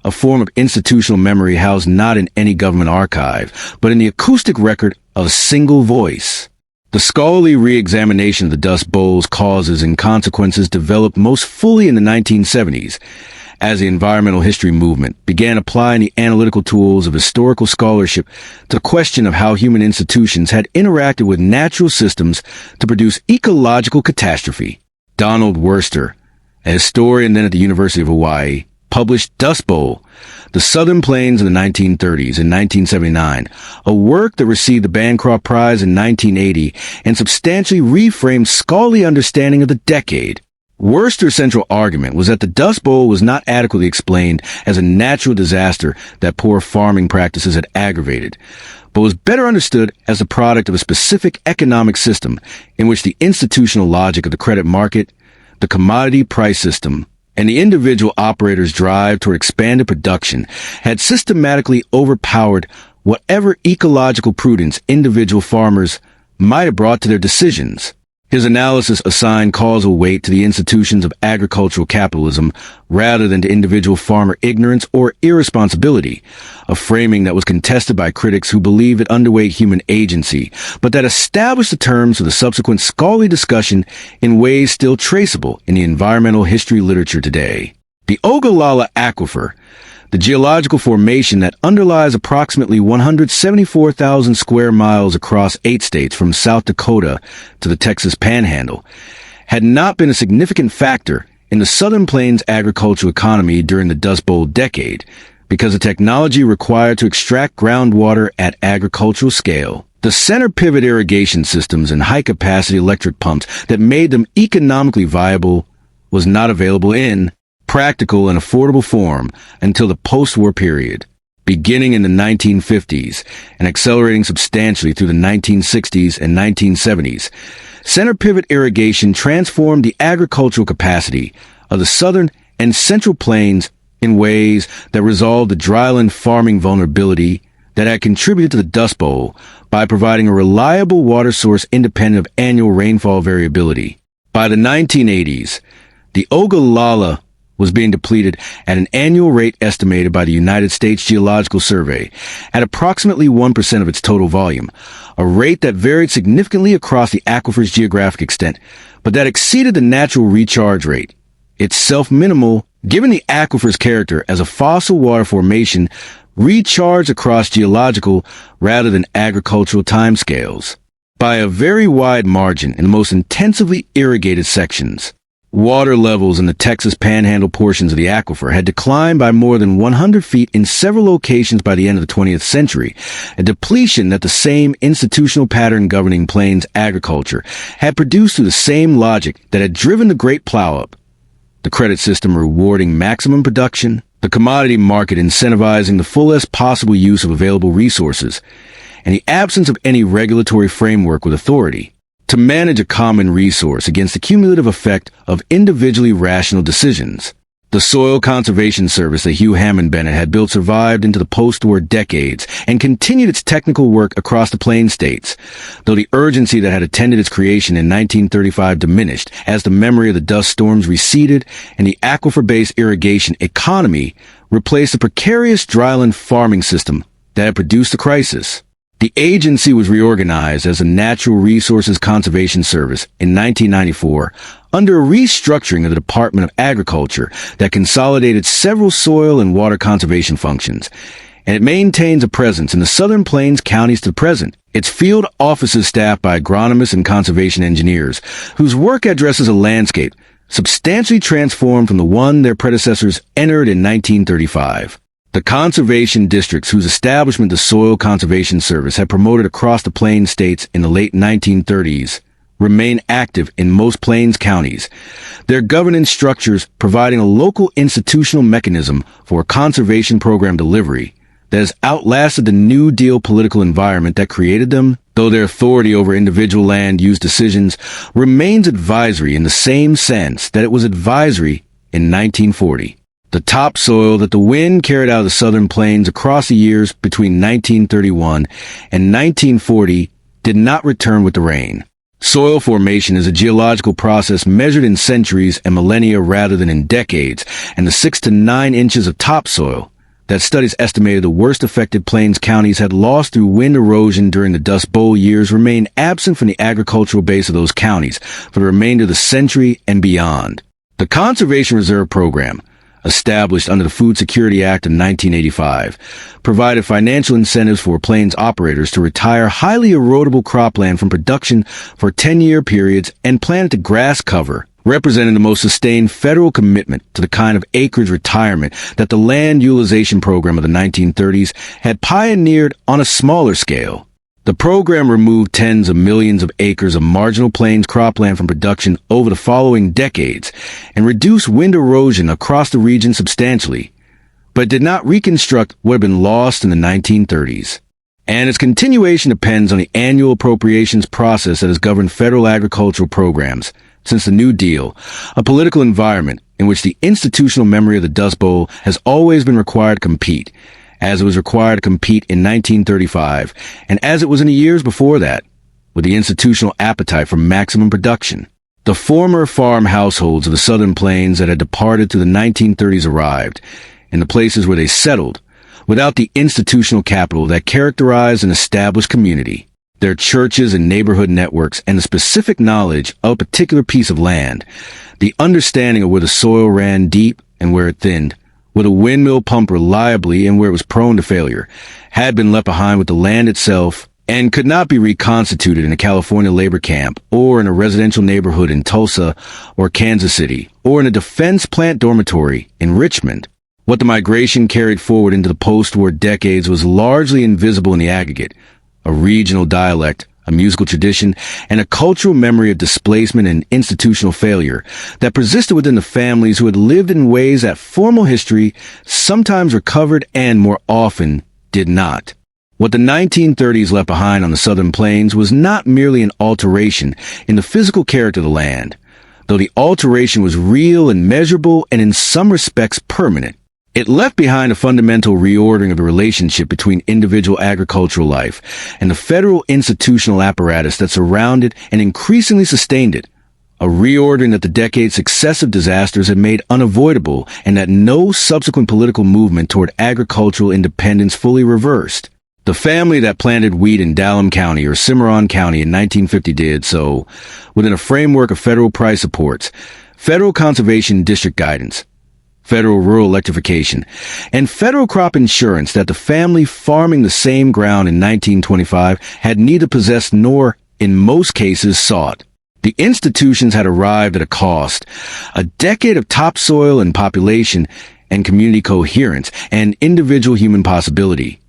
a form of institutional memory housed not in any government archive, but in the acoustic record of a single voice. The scholarly re-examination of the Dust Bowl's causes and consequences developed most fully in the 1970s, as the environmental history movement began applying the analytical tools of historical scholarship to the question of how human institutions had interacted with natural systems to produce ecological catastrophe. Donald Worster, a historian then at the University of Hawaii, published Dust Bowl, The Southern Plains in the 1930s in 1979, a work that received the Bancroft Prize in 1980 and substantially reframed scholarly understanding of the decade. Worcester's central argument was that the Dust Bowl was not adequately explained as a natural disaster that poor farming practices had aggravated, but was better understood as the product of a specific economic system in which the institutional logic of the credit market, the commodity price system, and the individual operator's drive toward expanded production had systematically overpowered whatever ecological prudence individual farmers might have brought to their decisions. His analysis assigned causal weight to the institutions of agricultural capitalism rather than to individual farmer ignorance or irresponsibility, a framing that was contested by critics who believed it underweight human agency, but that established the terms for the subsequent scholarly discussion in ways still traceable in the environmental history literature today. The Ogallala Aquifer, the geological formation that underlies approximately 174,000 square miles across 8 states from South Dakota to the Texas Panhandle, had not been a significant factor in the Southern Plains agricultural economy during the Dust Bowl decade because the technology required to extract groundwater at agricultural scale, the center pivot irrigation systems and high-capacity electric pumps that made them economically viable was not available in practical and affordable form until the post-war period, beginning in the 1950s and accelerating substantially through the 1960s and 1970s. Center pivot irrigation transformed the agricultural capacity of the southern and central plains in ways that resolved the dryland farming vulnerability that had contributed to the Dust Bowl by providing a reliable water source independent of annual rainfall variability. By the 1980s, the Ogallala was being depleted at an annual rate estimated by the United States Geological Survey at approximately 1% of its total volume, a rate that varied significantly across the aquifer's geographic extent, but that exceeded the natural recharge rate, itself minimal given the aquifer's character as a fossil water formation recharged across geological rather than agricultural timescales. By a very wide margin in the most intensively irrigated sections, water levels in the Texas Panhandle portions of the aquifer had declined by more than 100 feet in several locations by the end of the 20th century, a depletion that the same institutional pattern governing plains agriculture had produced through the same logic that had driven the Great Plow-Up, the credit system rewarding maximum production, the commodity market incentivizing the fullest possible use of available resources, and the absence of any regulatory framework with authority to manage a common resource against the cumulative effect of individually rational decisions. The Soil Conservation Service that Hugh Hammond Bennett had built survived into the post-war decades and continued its technical work across the Plain States, though the urgency that had attended its creation in 1935 diminished as the memory of the dust storms receded and the aquifer-based irrigation economy replaced the precarious dryland farming system that had produced the crisis. The agency was reorganized as a Natural Resources Conservation Service in 1994 under a restructuring of the Department of Agriculture that consolidated several soil and water conservation functions, and it maintains a presence in the Southern Plains counties to the present. Its field offices staffed by agronomists and conservation engineers, whose work addresses a landscape substantially transformed from the one their predecessors entered in 1935. The conservation districts whose establishment the Soil Conservation Service had promoted across the Plains states in the late 1930s remain active in most Plains counties, their governance structures providing a local institutional mechanism for conservation program delivery that has outlasted the New Deal political environment that created them, though their authority over individual land use decisions remains advisory in the same sense that it was advisory in 1940. The topsoil that the wind carried out of the southern plains across the years between 1931 and 1940 did not return with the rain. Soil formation is a geological process measured in centuries and millennia rather than in decades, and the 6 to 9 inches of topsoil that studies estimated the worst affected plains counties had lost through wind erosion during the Dust Bowl years remain absent from the agricultural base of those counties for the remainder of the century and beyond. The Conservation Reserve Program, established under the Food Security Act of 1985, provided financial incentives for plains operators to retire highly erodible cropland from production for 10-year periods and planted to grass cover, representing the most sustained federal commitment to the kind of acreage retirement that the Land Utilization Program of the 1930s had pioneered on a smaller scale. The program removed tens of millions of acres of marginal plains cropland from production over the following decades and reduced wind erosion across the region substantially, but did not reconstruct what had been lost in the 1930s. And its continuation depends on the annual appropriations process that has governed federal agricultural programs since the New Deal, a political environment in which the institutional memory of the Dust Bowl has always been required to compete, as it was required to compete in 1935, and as it was in the years before that, with the institutional appetite for maximum production. The former farm households of the Southern Plains that had departed through the 1930s arrived, in the places where they settled, without the institutional capital that characterized an established community, their churches and neighborhood networks, and the specific knowledge of a particular piece of land, the understanding of where the soil ran deep and where it thinned, where the windmill pumped reliably and where it was prone to failure, had been left behind with the land itself and could not be reconstituted in a California labor camp or in a residential neighborhood in Tulsa or Kansas City or in a defense plant dormitory in Richmond. What the migration carried forward into the post-war decades was largely invisible in the aggregate: a regional dialect, a musical tradition, and a cultural memory of displacement and institutional failure that persisted within the families who had lived in ways that formal history sometimes recovered and more often did not. What the 1930s left behind on the Southern Plains was not merely an alteration in the physical character of the land, though the alteration was real and measurable and in some respects permanent. It left behind a fundamental reordering of the relationship between individual agricultural life and the federal institutional apparatus that surrounded and increasingly sustained it, a reordering that the decade's successive disasters had made unavoidable and that no subsequent political movement toward agricultural independence fully reversed. The family that planted wheat in Dallam County or Cimarron County in 1950 did so within a framework of federal price supports, federal conservation district guidance, federal rural electrification, and federal crop insurance that the family farming the same ground in 1925 had neither possessed nor, in most cases, sought. The institutions had arrived at a cost, a decade of topsoil and population and community coherence and individual human possibility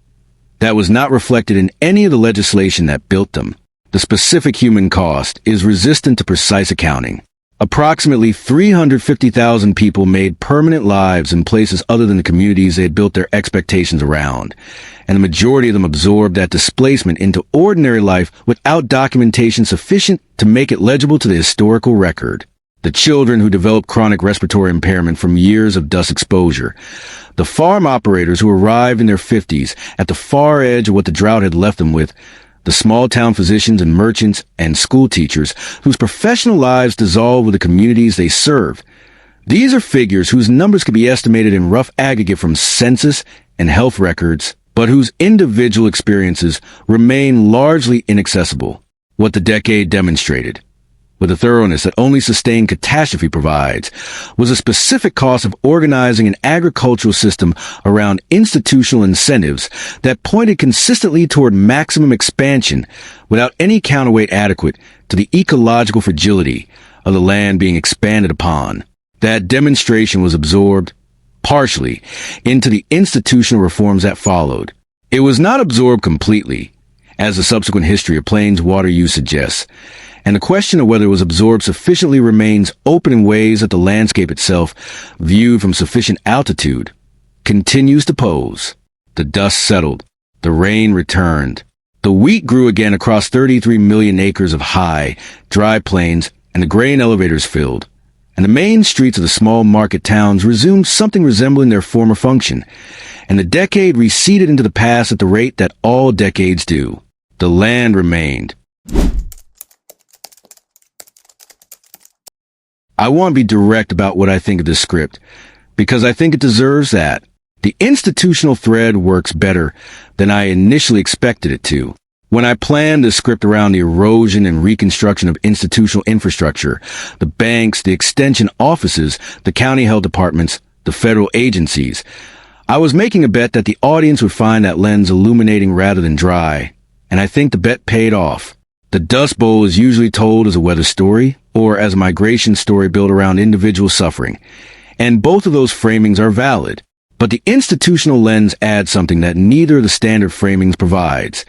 that was not reflected in any of the legislation that built them. The specific human cost is resistant to precise accounting. Approximately 350,000 people made permanent lives in places other than the communities they had built their expectations around, and the majority of them absorbed that displacement into ordinary life without documentation sufficient to make it legible to the historical record. The children who developed chronic respiratory impairment from years of dust exposure, the farm operators who arrived in their 50s at the far edge of what the drought had left them with, the small-town physicians and merchants and school teachers whose professional lives dissolved with the communities they served. These are figures whose numbers could be estimated in rough aggregate from census and health records, but whose individual experiences remain largely inaccessible. What the decade demonstrated, with a thoroughness that only sustained catastrophe provides, was a specific cost of organizing an agricultural system around institutional incentives that pointed consistently toward maximum expansion without any counterweight adequate to the ecological fragility of the land being expanded upon. That demonstration was absorbed, partially, into the institutional reforms that followed. It was not absorbed completely, as the subsequent history of Plains water use suggests, and the question of whether it was absorbed sufficiently remains open in ways that the landscape itself, viewed from sufficient altitude, continues to pose. The dust settled. The rain returned. The wheat grew again across 33 million acres of high, dry plains, and the grain elevators filled. And the main streets of the small market towns resumed something resembling their former function, and the decade receded into the past at the rate that all decades do. The land remained. I want to be direct about what I think of this script, because I think it deserves that. The institutional thread works better than I initially expected it to. When I planned the script around the erosion and reconstruction of institutional infrastructure, the banks, the extension offices, the county health departments, the federal agencies, I was making a bet that the audience would find that lens illuminating rather than dry, and I think the bet paid off. The Dust Bowl is usually told as a weather story or as a migration story built around individual suffering, and both of those framings are valid. But the institutional lens adds something that neither of the standard framings provides.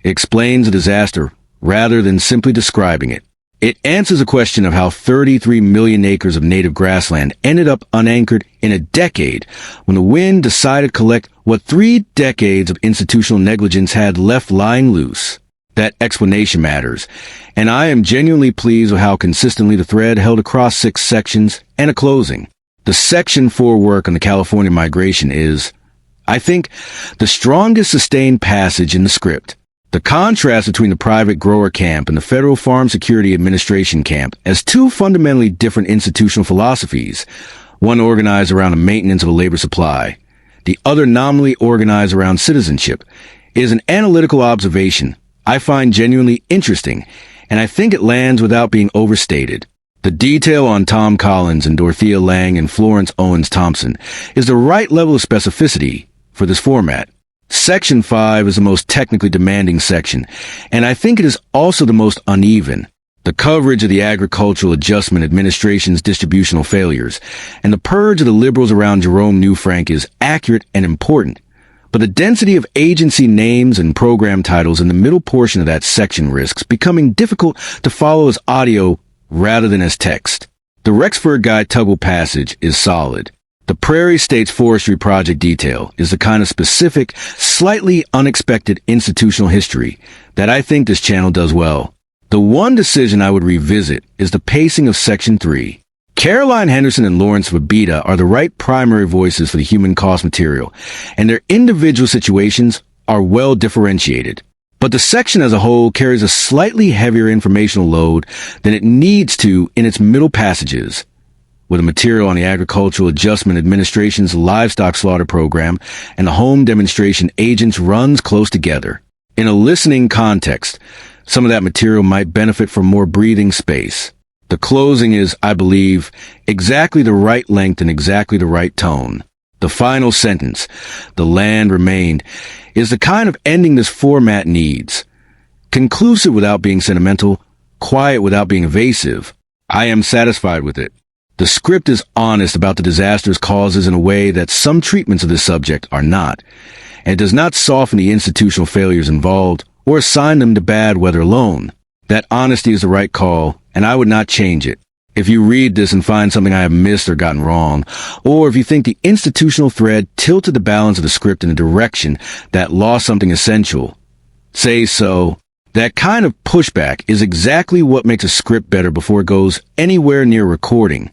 It explains a disaster rather than simply describing it. It answers a question of how 33 million acres of native grassland ended up unanchored in a decade when the wind decided to collect what 3 decades of institutional negligence had left lying loose. That explanation matters, and I am genuinely pleased with how consistently the thread held across 6 sections and a closing. The Section 4 work on the California migration is, I think, the strongest sustained passage in the script. The contrast between the private grower camp and the Federal Farm Security Administration camp as 2 fundamentally different institutional philosophies, one organized around the maintenance of a labor supply, the other nominally organized around citizenship, is an analytical observation I find genuinely interesting, and I think it lands without being overstated. The detail on Tom Collins and Dorothea Lange and Florence Owens Thompson is the right level of specificity for this format. Section 5 is the most technically demanding section, and I think it is also the most uneven. The coverage of the Agricultural Adjustment Administration's distributional failures and the purge of the liberals around Jerome Newfrank is accurate and important, but the density of agency names and program titles in the middle portion of that section risks becoming difficult to follow as audio rather than as text. The Rexford Guy Tugwell passage is solid. The Prairie States Forestry Project detail is the kind of specific, slightly unexpected institutional history that I think this channel does well. The one decision I would revisit is the pacing of Section 3. Caroline Henderson and Lawrence Vabita are the right primary voices for the human cost material, and their individual situations are well differentiated. But the section as a whole carries a slightly heavier informational load than it needs to in its middle passages, with the material on the Agricultural Adjustment Administration's livestock slaughter program and the home demonstration agents runs close together. In a listening context, some of that material might benefit from more breathing space. The closing is, I believe, exactly the right length and exactly the right tone. The final sentence, "The land remained," is the kind of ending this format needs. Conclusive without being sentimental, quiet without being evasive. I am satisfied with it. The script is honest about the disaster's causes in a way that some treatments of this subject are not, and it does not soften the institutional failures involved or assign them to bad weather alone. That honesty is the right call, and I would not change it. If you read this and find something I have missed or gotten wrong, or if you think the institutional thread tilted the balance of the script in a direction that lost something essential, say so. That kind of pushback is exactly what makes a script better before it goes anywhere near recording.